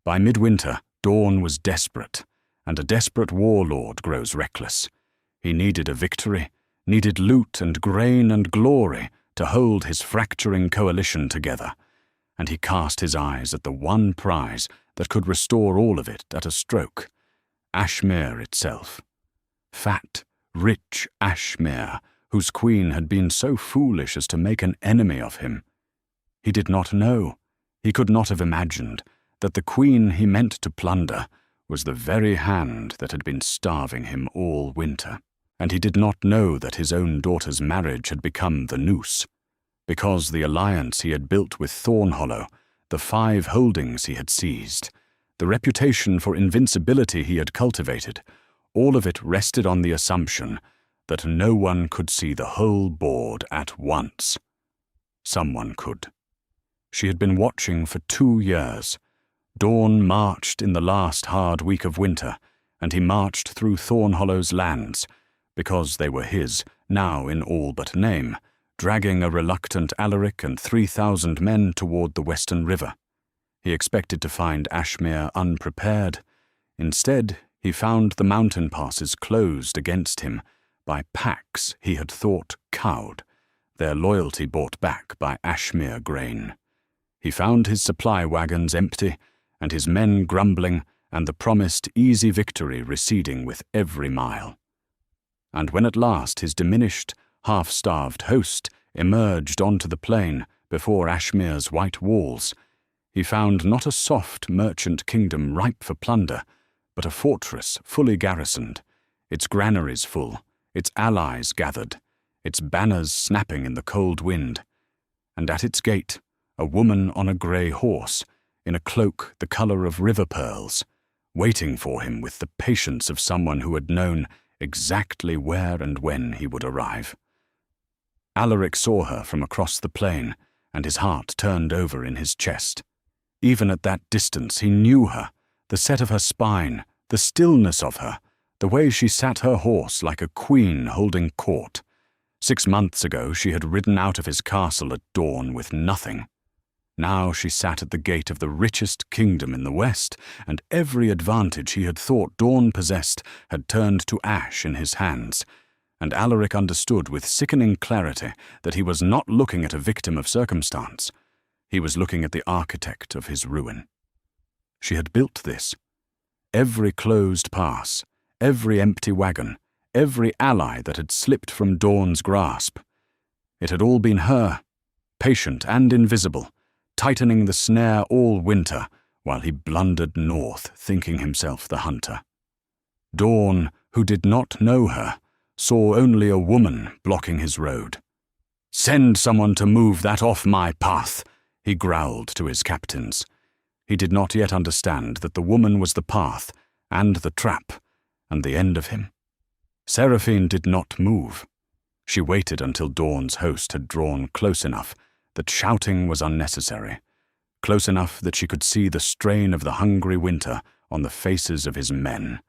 By midwinter, Dawn was desperate, and a desperate warlord grows reckless. He needed a victory, needed loot and grain and glory to hold his fracturing coalition together, and he cast his eyes at the one prize that could restore all of it at a stroke, Ashmere itself. Fat, rich Ashmere, whose queen had been so foolish as to make an enemy of him. He did not know, he could not have imagined, that the queen he meant to plunder was the very hand that had been starving him all winter, and he did not know that his own daughter's marriage had become the noose, because the alliance he had built with Thornhollow, the 5 holdings he had seized, the reputation for invincibility he had cultivated, all of it rested on the assumption that no one could see the whole board at once. Someone could. She had been watching for 2 years. Dawn marched in the last hard week of winter, and he marched through Thornhollow's lands, because they were his, now in all but name, dragging a reluctant Alaric and 3,000 men toward the western river. He expected to find Ashmere unprepared. Instead, he found the mountain passes closed against him by packs he had thought cowed, their loyalty bought back by Ashmere grain. He found his supply wagons empty, and his men grumbling, and the promised easy victory receding with every mile. And when at last his diminished, half-starved host emerged onto the plain before Ashmere's white walls, he found not a soft merchant kingdom ripe for plunder, but a fortress fully garrisoned, its granaries full, its allies gathered, its banners snapping in the cold wind, and at its gate a woman on a grey horse, in a cloak the colour of river pearls, waiting for him with the patience of someone who had known exactly where and when he would arrive. Alaric saw her from across the plain, and his heart turned over in his chest. Even at that distance he knew her, the set of her spine, the stillness of her, the way she sat her horse like a queen holding court. 6 months ago she had ridden out of his castle at dawn with nothing. Now she sat at the gate of the richest kingdom in the west, and every advantage he had thought Dawn possessed had turned to ash in his hands. And Alaric understood with sickening clarity that he was not looking at a victim of circumstance. He was looking at the architect of his ruin. She had built this. Every closed pass, every empty wagon, every ally that had slipped from Dawn's grasp. It had all been her, patient and invisible, tightening the snare all winter while he blundered north, thinking himself the hunter. Dawn, who did not know her, saw only a woman blocking his road. "Send someone to move that off my path," he growled to his captains. He did not yet understand that the woman was the path and the trap and the end of him. Seraphine did not move. She waited until Dawn's host had drawn close enough that shouting was unnecessary, close enough that she could see the strain of the hungry winter on the faces of his men,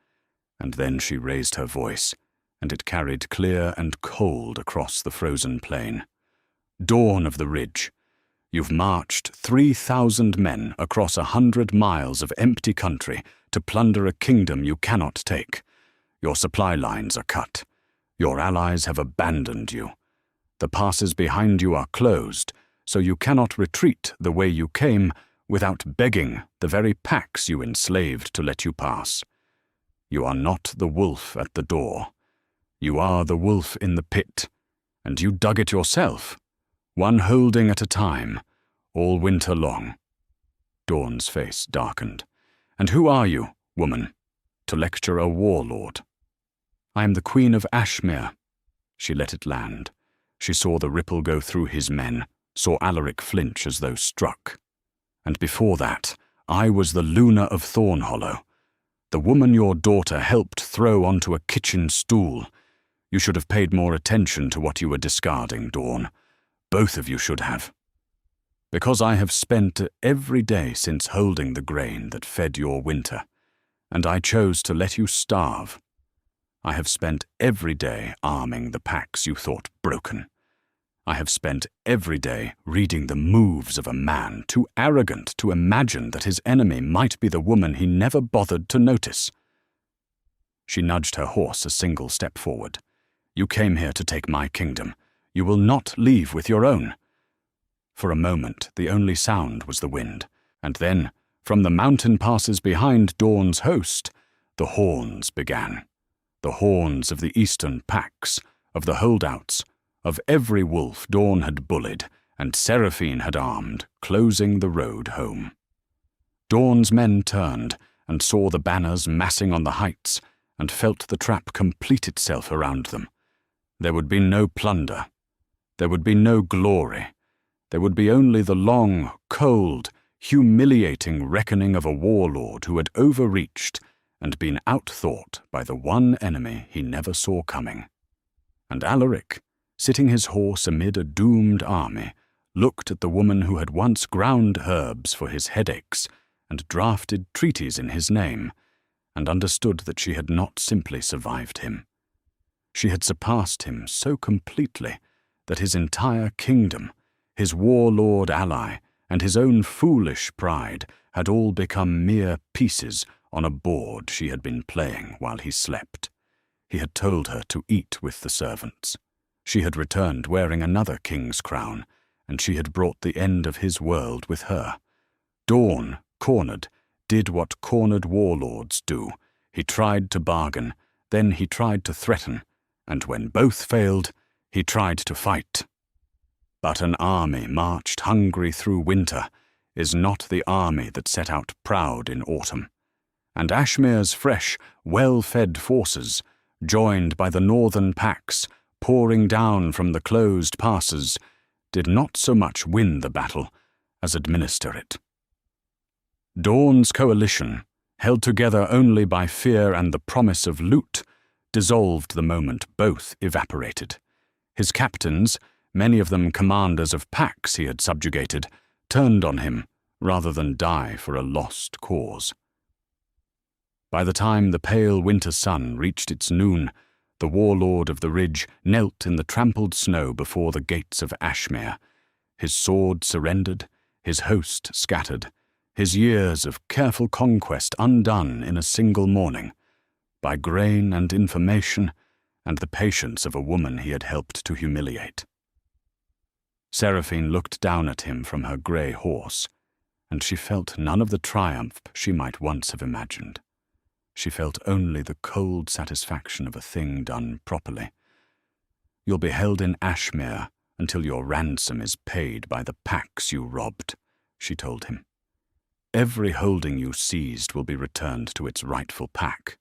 and then she raised her voice, and it carried clear and cold across the frozen plain. "Dawn of the Ridge, you've marched 3,000 men across 100 miles of empty country to plunder a kingdom you cannot take. Your supply lines are cut. Your allies have abandoned you. The passes behind you are closed, so you cannot retreat the way you came without begging the very packs you enslaved to let you pass. You are not the wolf at the door. You are the wolf in the pit, and you dug it yourself, one holding at a time, all winter long." Dawn's face darkened. "And who are you, woman, to lecture a warlord?" "I am the Queen of Ashmere." She let it land. She saw the ripple go through his men, saw Alaric flinch as though struck. "And before that, I was the Luna of Thornhollow, the woman your daughter helped throw onto a kitchen stool. You should have paid more attention to what you were discarding, Dawn. Both of you should have. Because I have spent every day since holding the grain that fed your winter, and I chose to let you starve. I have spent every day arming the packs you thought broken. I have spent every day reading the moves of a man too arrogant to imagine that his enemy might be the woman he never bothered to notice." She nudged her horse a single step forward. "You came here to take my kingdom. You will not leave with your own." For a moment, the only sound was the wind, and then, from the mountain passes behind Dawn's host, the horns began. The horns of the eastern packs, of the holdouts, of every wolf Dawn had bullied and Seraphine had armed, closing the road home. Dawn's men turned and saw the banners massing on the heights and felt the trap complete itself around them. There would be no plunder. There would be no glory. There would be only the long, cold, humiliating reckoning of a warlord who had overreached and been outthought by the one enemy he never saw coming. And Alaric, sitting his horse amid a doomed army, looked at the woman who had once ground herbs for his headaches and drafted treaties in his name, and understood that she had not simply survived him. She had surpassed him so completely that his entire kingdom, his warlord ally, and his own foolish pride had all become mere pieces on a board she had been playing while he slept. He had told her to eat with the servants. She had returned wearing another king's crown, and she had brought the end of his world with her. Dawn, cornered, did what cornered warlords do. He tried to bargain, then he tried to threaten, and when both failed, he tried to fight. But an army marched hungry through winter is not the army that set out proud in autumn. And Ashmere's fresh, well-fed forces, joined by the northern packs, pouring down from the closed passes, did not so much win the battle as administer it. Dawn's coalition, held together only by fear and the promise of loot, dissolved the moment both evaporated. His captains, many of them commanders of packs he had subjugated, turned on him rather than die for a lost cause. By the time the pale winter sun reached its noon, the warlord of the ridge knelt in the trampled snow before the gates of Ashmere. His sword surrendered, his host scattered, his years of careful conquest undone in a single morning, by grain and information and the patience of a woman he had helped to humiliate. Seraphine looked down at him from her grey horse, and she felt none of the triumph she might once have imagined. She felt only the cold satisfaction of a thing done properly. "You'll be held in Ashmere until your ransom is paid by the packs you robbed," she told him. "Every holding you seized will be returned to its rightful pack.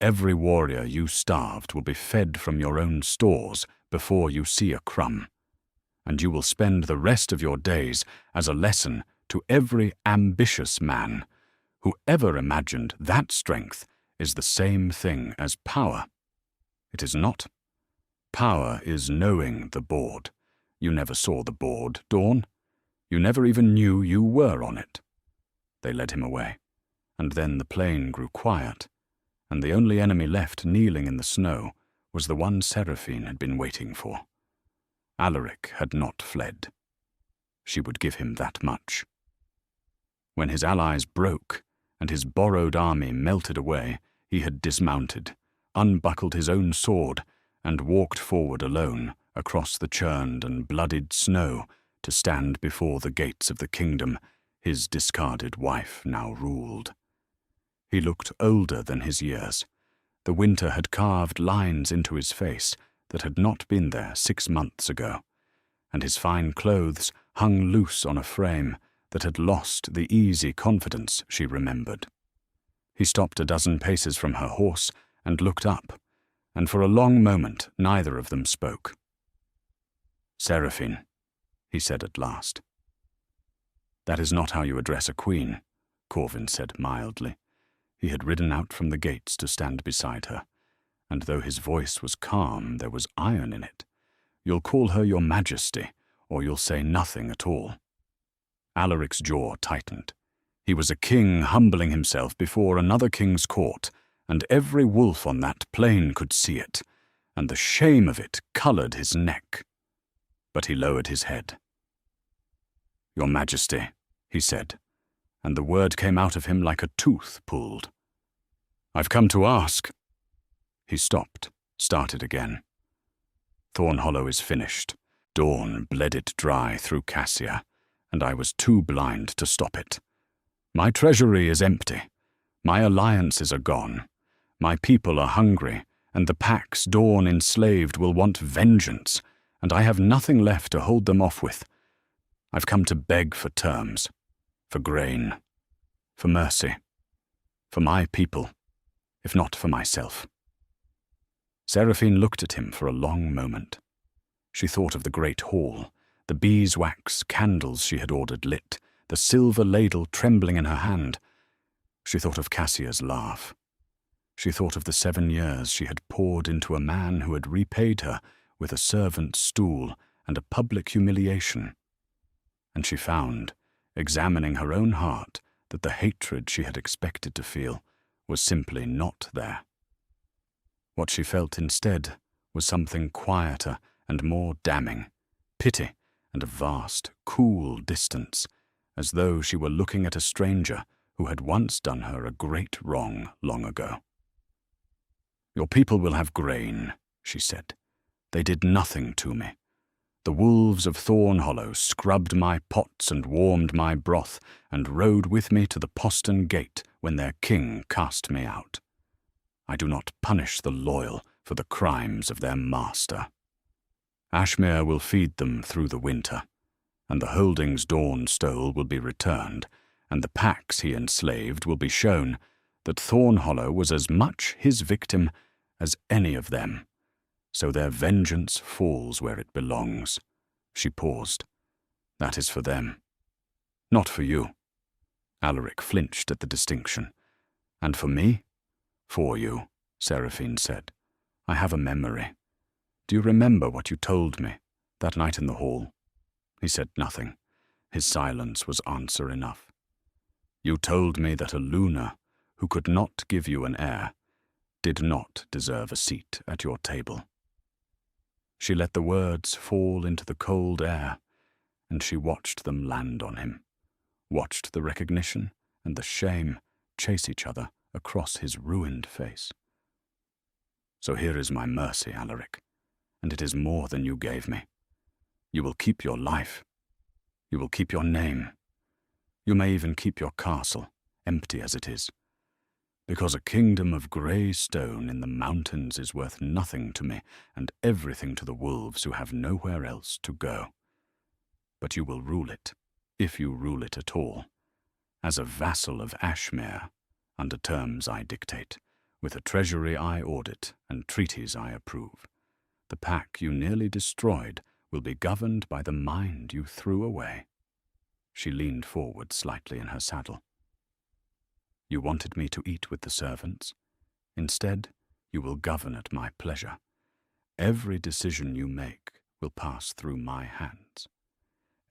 Every warrior you starved will be fed from your own stores before you see a crumb. And you will spend the rest of your days as a lesson to every ambitious man who ever imagined that strength is the same thing as power. It is not. Power is knowing the board. You never saw the board, Dawn. You never even knew you were on it." They led him away, and then the plain grew quiet, and the only enemy left kneeling in the snow was the one Seraphine had been waiting for. Alaric had not fled. She would give him that much. When his allies broke and his borrowed army melted away, he had dismounted, unbuckled his own sword, and walked forward alone across the churned and bloodied snow to stand before the gates of the kingdom his discarded wife now ruled. He looked older than his years. The winter had carved lines into his face that had not been there 6 months ago, and his fine clothes hung loose on a frame that had lost the easy confidence she remembered. He stopped a dozen paces from her horse and looked up, and for a long moment neither of them spoke. "Seraphine," he said at last. "That is not how you address a queen," Corvin said mildly. He had ridden out from the gates to stand beside her, and though his voice was calm, there was iron in it. "You'll call her your majesty, or you'll say nothing at all." Alaric's jaw tightened. He was a king humbling himself before another king's court, and every wolf on that plain could see it, and the shame of it coloured his neck. But he lowered his head. "Your Majesty," he said, and the word came out of him like a tooth pulled. "I've come to ask." He stopped, started again. "Thornhollow is finished. Dawn bled it dry through Cassia, and I was too blind to stop it. My treasury is empty. My alliances are gone. My people are hungry, and the packs Dawn enslaved will want vengeance, and I have nothing left to hold them off with. I've come to beg for terms, for grain, for mercy, for my people, if not for myself." Seraphine looked at him for a long moment. She thought of the great hall, the beeswax candles she had ordered lit, the silver ladle trembling in her hand. She thought of Cassia's laugh. She thought of the 7 years she had poured into a man who had repaid her with a servant's stool and a public humiliation. And she found, examining her own heart, that the hatred she had expected to feel was simply not there. What she felt instead was something quieter and more damning, pity and a vast, cool distance, as though she were looking at a stranger who had once done her a great wrong long ago. "Your people will have grain," she said. "They did nothing to me. The wolves of Thornhollow scrubbed my pots and warmed my broth and rode with me to the postern gate when their king cast me out. I do not punish the loyal for the crimes of their master. Ashmere will feed them through the winter, and the holdings Dawn stole will be returned, and the packs he enslaved will be shown that Thornhollow was as much his victim as any of them. So their vengeance falls where it belongs." She paused. "That is for them. Not for you." Alaric flinched at the distinction. "And for me?" "For you," Seraphine said. "I have a memory. Do you remember what you told me that night in the hall?" He said nothing. His silence was answer enough. "You told me that a Luna, who could not give you an heir, did not deserve a seat at your table." She let the words fall into the cold air, and she watched them land on him, watched the recognition and the shame chase each other across his ruined face. So here is my mercy, Alaric, and it is more than you gave me. You will keep your life. You will keep your name. You may even keep your castle, empty as it is, because a kingdom of grey stone in the mountains is worth nothing to me and everything to the wolves who have nowhere else to go. But you will rule it, if you rule it at all, as a vassal of Ashmere, under terms I dictate, with a treasury I audit and treaties I approve. The pack you nearly destroyed will be governed by the mind you threw away. She leaned forward slightly in her saddle. You wanted me to eat with the servants. Instead, you will govern at my pleasure. Every decision you make will pass through my hands.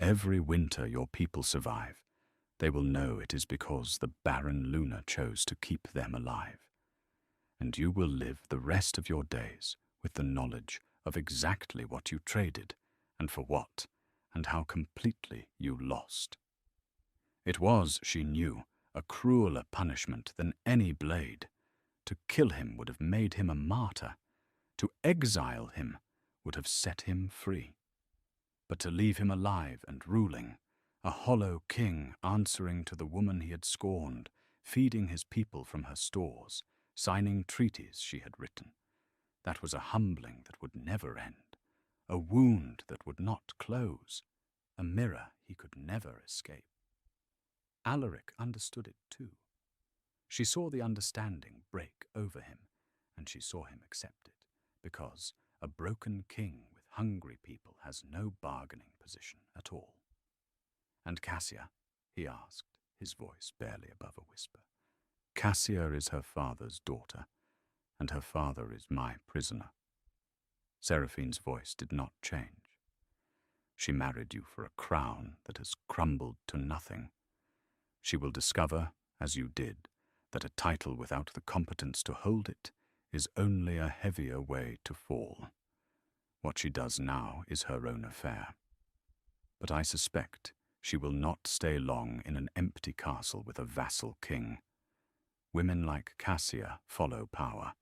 Every winter your people survive, they will know it is because the barren Luna chose to keep them alive. And you will live the rest of your days with the knowledge of exactly what you traded, and for what, and how completely you lost. It was, she knew, a crueler punishment than any blade. To kill him would have made him a martyr. To exile him would have set him free. But to leave him alive and ruling, a hollow king answering to the woman he had scorned, feeding his people from her stores, signing treaties she had written, that was a humbling that would never end, a wound that would not close, a mirror he could never escape. Alaric understood it too. She saw the understanding break over him, and she saw him accept it, because a broken king with hungry people has no bargaining position at all. And Cassia, he asked, his voice barely above a whisper. Cassia is her father's daughter, and her father is my prisoner. Seraphine's voice did not change. She married you for a crown that has crumbled to nothing. She will discover, as you did, that a title without the competence to hold it is only a heavier way to fall. What she does now is her own affair. But I suspect she will not stay long in an empty castle with a vassal king. Women like Cassia follow power,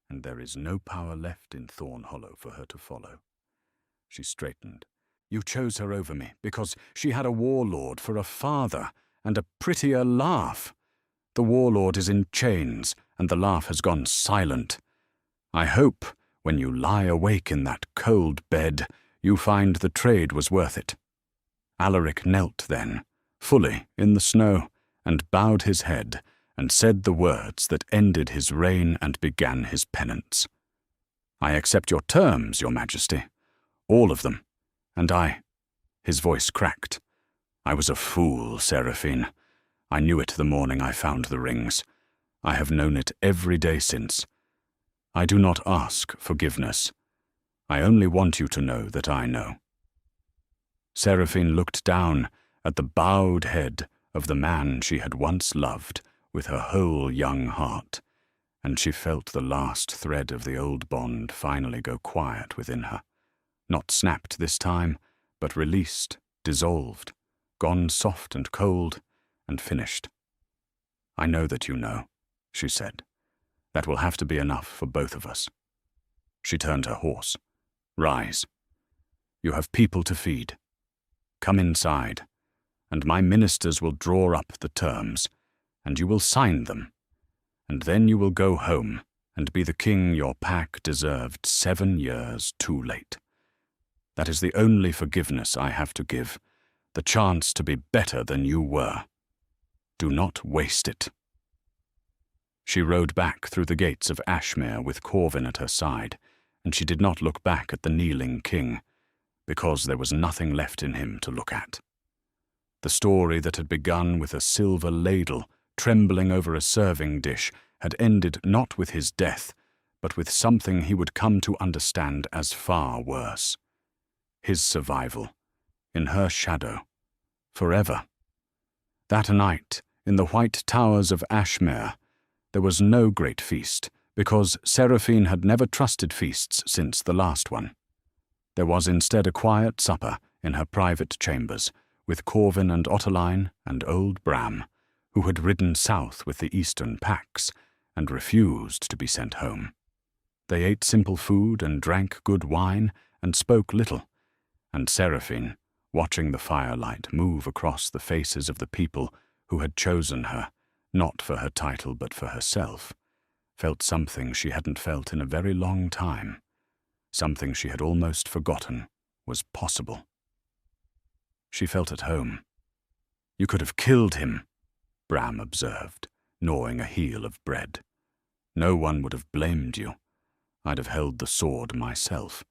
and there is no power left in Thorn Hollow for her to follow. She straightened. You chose her over me because she had a warlord for a father and a prettier laugh. The warlord is in chains, and the laugh has gone silent. I hope, when you lie awake in that cold bed, you find the trade was worth it. Alaric knelt then, fully in the snow, and bowed his head, and said the words that ended his reign and began his penance. I accept your terms, your majesty, all of them, and his voice cracked. I was a fool, Seraphine. I knew it the morning I found the rings. I have known it every day since. I do not ask forgiveness. I only want you to know that I know. Seraphine looked down at the bowed head of the man she had once loved with her whole young heart, and she felt the last thread of the old bond finally go quiet within her. Not snapped this time, but released, dissolved, gone soft and cold, and finished. I know that you know, she said. That will have to be enough for both of us. She turned her horse. Rise. You have people to feed. Come inside, and my ministers will draw up the terms, and you will sign them, and then you will go home and be the king your pack deserved 7 years too late. That is the only forgiveness I have to give, the chance to be better than you were. Do not waste it. She rode back through the gates of Ashmere with Corvin at her side, and she did not look back at the kneeling king, because there was nothing left in him to look at. The story that had begun with a silver ladle trembling over a serving dish had ended not with his death, but with something he would come to understand as far worse. His survival, in her shadow, forever. That night, in the white towers of Ashmere, there was no great feast, because Seraphine had never trusted feasts since the last one. There was instead a quiet supper in her private chambers, with Corvin and Ottoline and old Bram, who had ridden south with the eastern packs and refused to be sent home. They ate simple food and drank good wine and spoke little, and Seraphine, watching the firelight move across the faces of the people who had chosen her, not for her title but for herself, felt something she hadn't felt in a very long time, something she had almost forgotten was possible. She felt at home. "You could have killed him," Bram observed, gnawing a heel of bread. "No one would have blamed you. I'd have held the sword myself."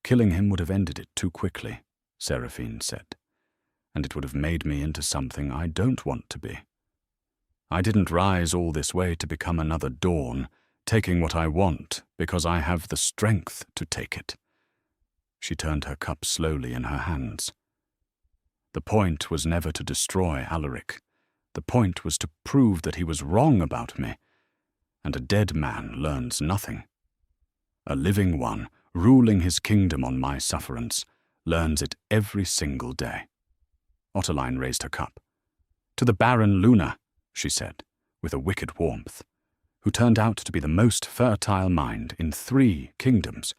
"Killing him would have ended it too quickly," Seraphine said, "and it would have made me into something I don't want to be. I didn't rise all this way to become another Dawn, taking what I want because I have the strength to take it." She turned her cup slowly in her hands. "The point was never to destroy Alaric. The point was to prove that he was wrong about me, and a dead man learns nothing. A living one, ruling his kingdom on my sufferance, learns it every single day." Ottoline raised her cup. "To the Baron Luna," she said, with a wicked warmth, "who turned out to be the most fertile mind in 3 kingdoms.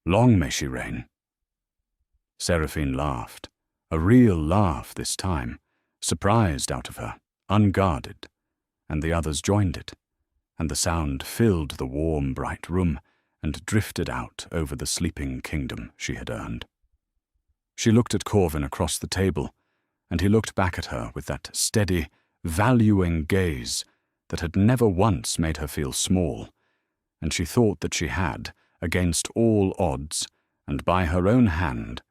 Long may she reign." Seraphine laughed, a real laugh this time, surprised out of her, unguarded, and the others joined it, and the sound filled the warm, bright room and drifted out over the sleeping kingdom she had earned. She looked at Corvin across the table, and he looked back at her with that steady, valuing gaze that had never once made her feel small, and she thought that she had, against all odds, and by her own hand,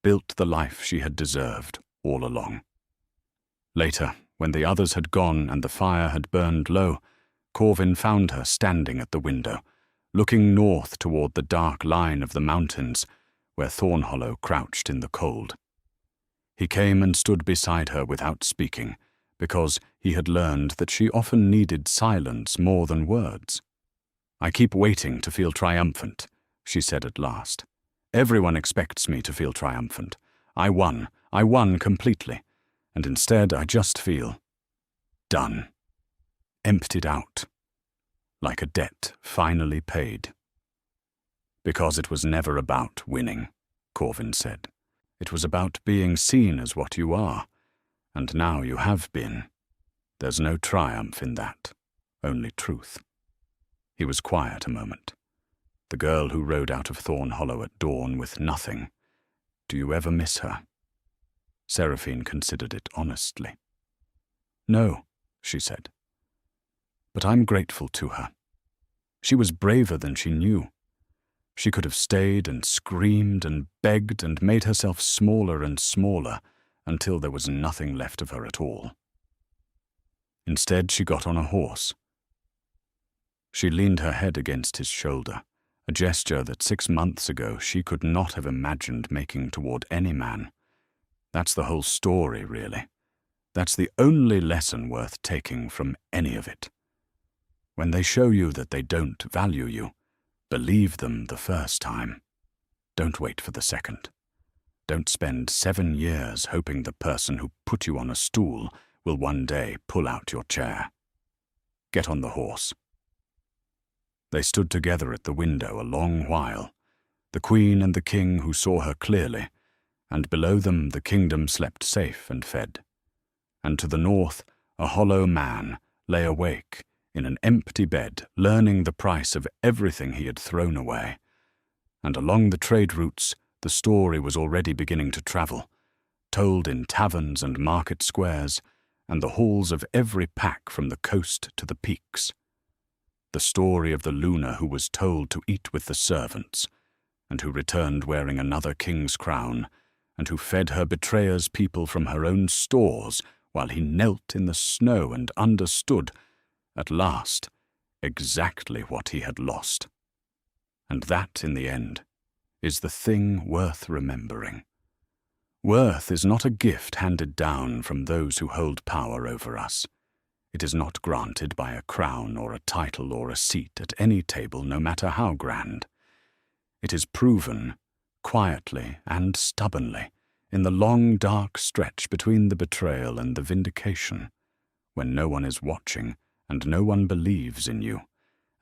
built the life she had deserved all along. Later, when the others had gone and the fire had burned low, Corvin found her standing at the window, looking north toward the dark line of the mountains where Thornhollow crouched in the cold. He came and stood beside her without speaking, because he had learned that she often needed silence more than words. "I keep waiting to feel triumphant," she said at last. "Everyone expects me to feel triumphant. I won completely, and instead I just feel done, emptied out, like a debt finally paid." "Because it was never about winning," Corvin said. "It was about being seen as what you are, and now you have been. There's no triumph in that, only truth." He was quiet a moment. "The girl who rode out of Thornhollow at dawn with nothing. Do you ever miss her?" Seraphine considered it honestly. "No," she said. "But I'm grateful to her. She was braver than she knew. She could have stayed and screamed and begged and made herself smaller and smaller until there was nothing left of her at all. Instead, she got on a horse." She leaned her head against his shoulder, a gesture that 6 months ago she could not have imagined making toward any man. That's the whole story, really. That's the only lesson worth taking from any of it. When they show you that they don't value you, believe them the first time. Don't wait for the second. Don't spend 7 years hoping the person who put you on a stool will one day pull out your chair. Get on the horse." They stood together at the window a long while, the Queen and the King who saw her clearly, and below them the kingdom slept safe and fed. And to the north, a hollow man lay awake in an empty bed, learning the price of everything he had thrown away. And along the trade routes, the story was already beginning to travel, told in taverns and market squares, and the halls of every pack from the coast to the peaks. The story of the Luna who was told to eat with the servants, and who returned wearing another king's crown, and who fed her betrayer's people from her own stores while he knelt in the snow and understood, at last, exactly what he had lost. And that, in the end, is the thing worth remembering. Worth is not a gift handed down from those who hold power over us. It is not granted by a crown or a title or a seat at any table, no matter how grand. It is proven, quietly and stubbornly, in the long dark stretch between the betrayal and the vindication, when no one is watching and no one believes in you,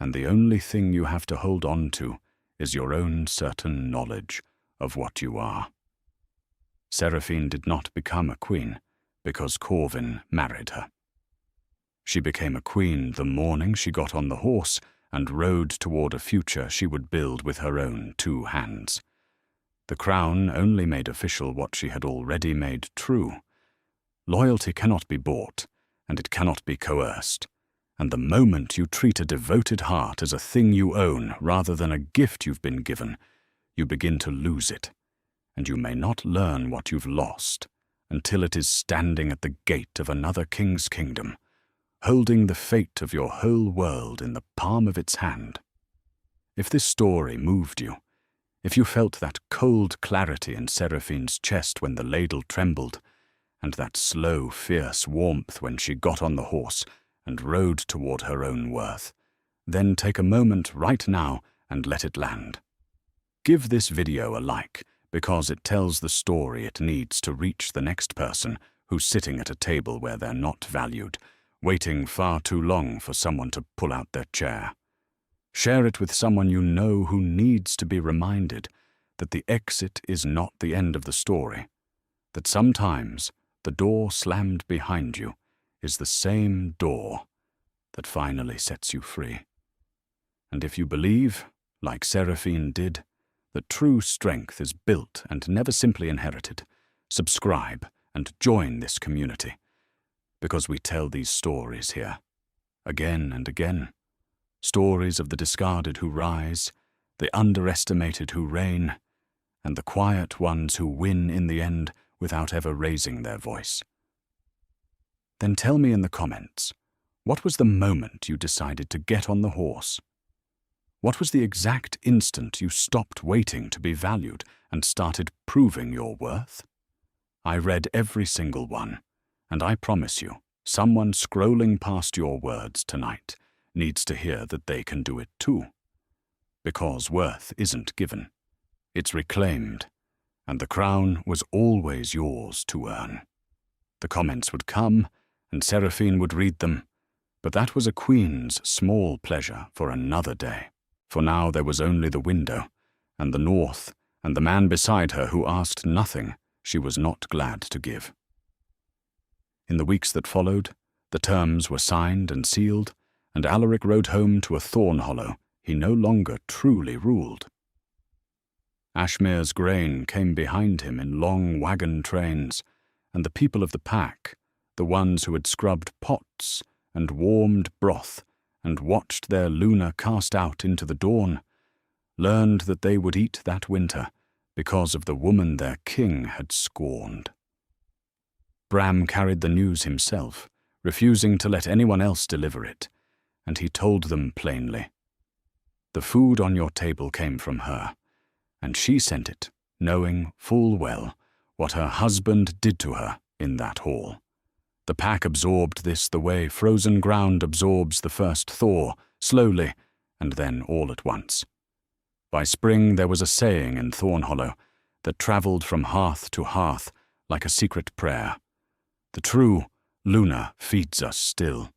and the only thing you have to hold on to is your own certain knowledge of what you are. Seraphine did not become a queen because Corvin married her. She became a queen the morning she got on the horse and rode toward a future she would build with her own 2 hands. The crown only made official what she had already made true. Loyalty cannot be bought, and it cannot be coerced. And the moment you treat a devoted heart as a thing you own rather than a gift you've been given, you begin to lose it, and you may not learn what you've lost until it is standing at the gate of another king's kingdom, holding the fate of your whole world in the palm of its hand. If this story moved you, if you felt that cold clarity in Seraphine's chest when the ladle trembled, and that slow, fierce warmth when she got on the horse and rode toward her own worth, then take a moment right now and let it land. Give this video a like, because it tells the story it needs to reach the next person who's sitting at a table where they're not valued, waiting far too long for someone to pull out their chair. Share it with someone you know who needs to be reminded that the exit is not the end of the story, that sometimes the door slammed behind you is the same door that finally sets you free. And if you believe, like Seraphine did, that true strength is built and never simply inherited, subscribe and join this community, because we tell these stories here, again and again. Stories of the discarded who rise, the underestimated who reign, and the quiet ones who win in the end without ever raising their voice. Then tell me in the comments, what was the moment you decided to get on the horse? What was the exact instant you stopped waiting to be valued and started proving your worth? I read every single one, and I promise you, someone scrolling past your words tonight needs to hear that they can do it too. Because worth isn't given, it's reclaimed, and the crown was always yours to earn. The comments would come, and Seraphine would read them, but that was a queen's small pleasure for another day. For now there was only the window, and the north, and the man beside her who asked nothing she was not glad to give. In the weeks that followed, the terms were signed and sealed, and Alaric rode home to a thorn hollow he no longer truly ruled. Ashmere's grain came behind him in long wagon trains, and the people of the pack, the ones who had scrubbed pots and warmed broth and watched their Luna cast out into the dawn, learned that they would eat that winter because of the woman their king had scorned. Bram carried the news himself, refusing to let anyone else deliver it, and he told them plainly. The food on your table came from her, and she sent it, knowing full well what her husband did to her in that hall. The pack absorbed this the way frozen ground absorbs the first thaw, slowly, and then all at once. By spring there was a saying in Thornhollow that travelled from hearth to hearth like a secret prayer. The true Luna feeds us still.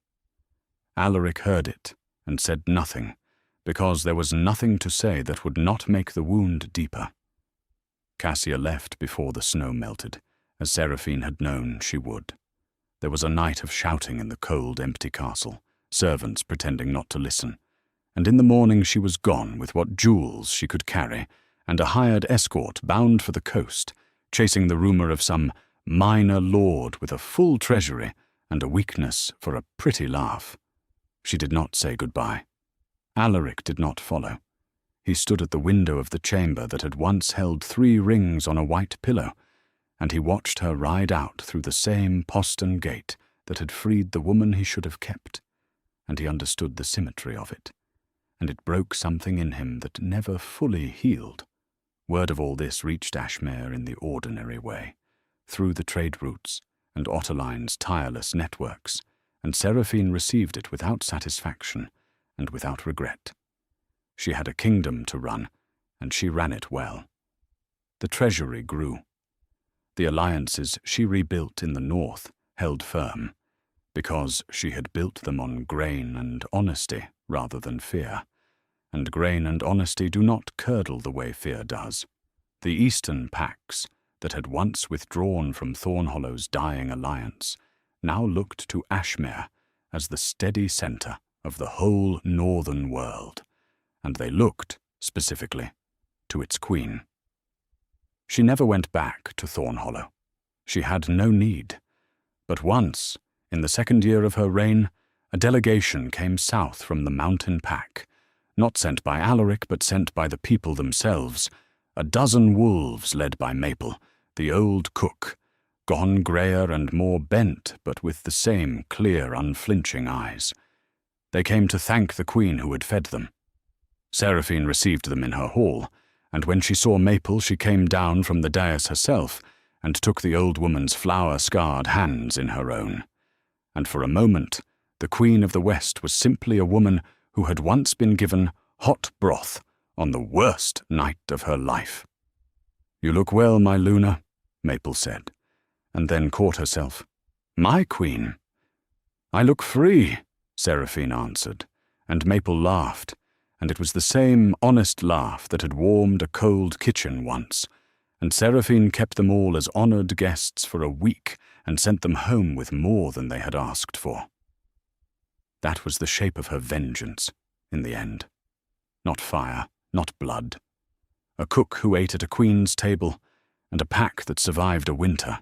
Alaric heard it and said nothing, because there was nothing to say that would not make the wound deeper. Cassia left before the snow melted, as Seraphine had known she would. There was a night of shouting in the cold, empty castle, servants pretending not to listen, and in the morning she was gone with what jewels she could carry, and a hired escort bound for the coast, chasing the rumour of some minor lord with a full treasury and a weakness for a pretty laugh. She did not say goodbye. Alaric did not follow. He stood at the window of the chamber that had once held 3 rings on a white pillow, and he watched her ride out through the same postern gate that had freed the woman he should have kept, and he understood the symmetry of it, and it broke something in him that never fully healed. Word of all this reached Ashmere in the ordinary way, through the trade routes and Otterline's tireless networks, and Seraphine received it without satisfaction and without regret. She had a kingdom to run, and she ran it well. The treasury grew. The alliances she rebuilt in the north held firm, because she had built them on grain and honesty rather than fear, and grain and honesty do not curdle the way fear does. The eastern pacts that had once withdrawn from Thornhollow's dying alliance now looked to Ashmere as the steady centre of the whole northern world, and they looked, specifically, to its queen. She never went back to Thornhollow. She had no need. But once, in the second year of her reign, a delegation came south from the mountain pack, not sent by Alaric but sent by the people themselves, a dozen wolves led by Maple, the old cook, gone greyer and more bent but with the same clear, unflinching eyes. They came to thank the queen who had fed them. Seraphine received them in her hall, and when she saw Maple she came down from the dais herself and took the old woman's flower-scarred hands in her own. And for a moment the Queen of the West was simply a woman who had once been given hot broth on the worst night of her life. "You look well, my Luna," Maple said, and then caught herself. "My queen?" "I look free," Seraphine answered, and Maple laughed, and it was the same honest laugh that had warmed a cold kitchen once, and Seraphine kept them all as honoured guests for a week and sent them home with more than they had asked for. That was the shape of her vengeance, in the end. Not fire, not blood. A cook who ate at a queen's table, and a pack that survived a winter,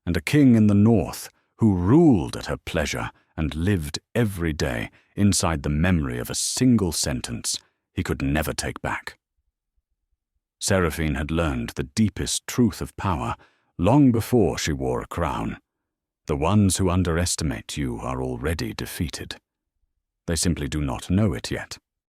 and a king in the north who ruled at her pleasure and lived every day inside the memory of a single sentence he could never take back. Seraphine had learned the deepest truth of power long before she wore a crown. The ones who underestimate you are already defeated. They simply do not know it yet.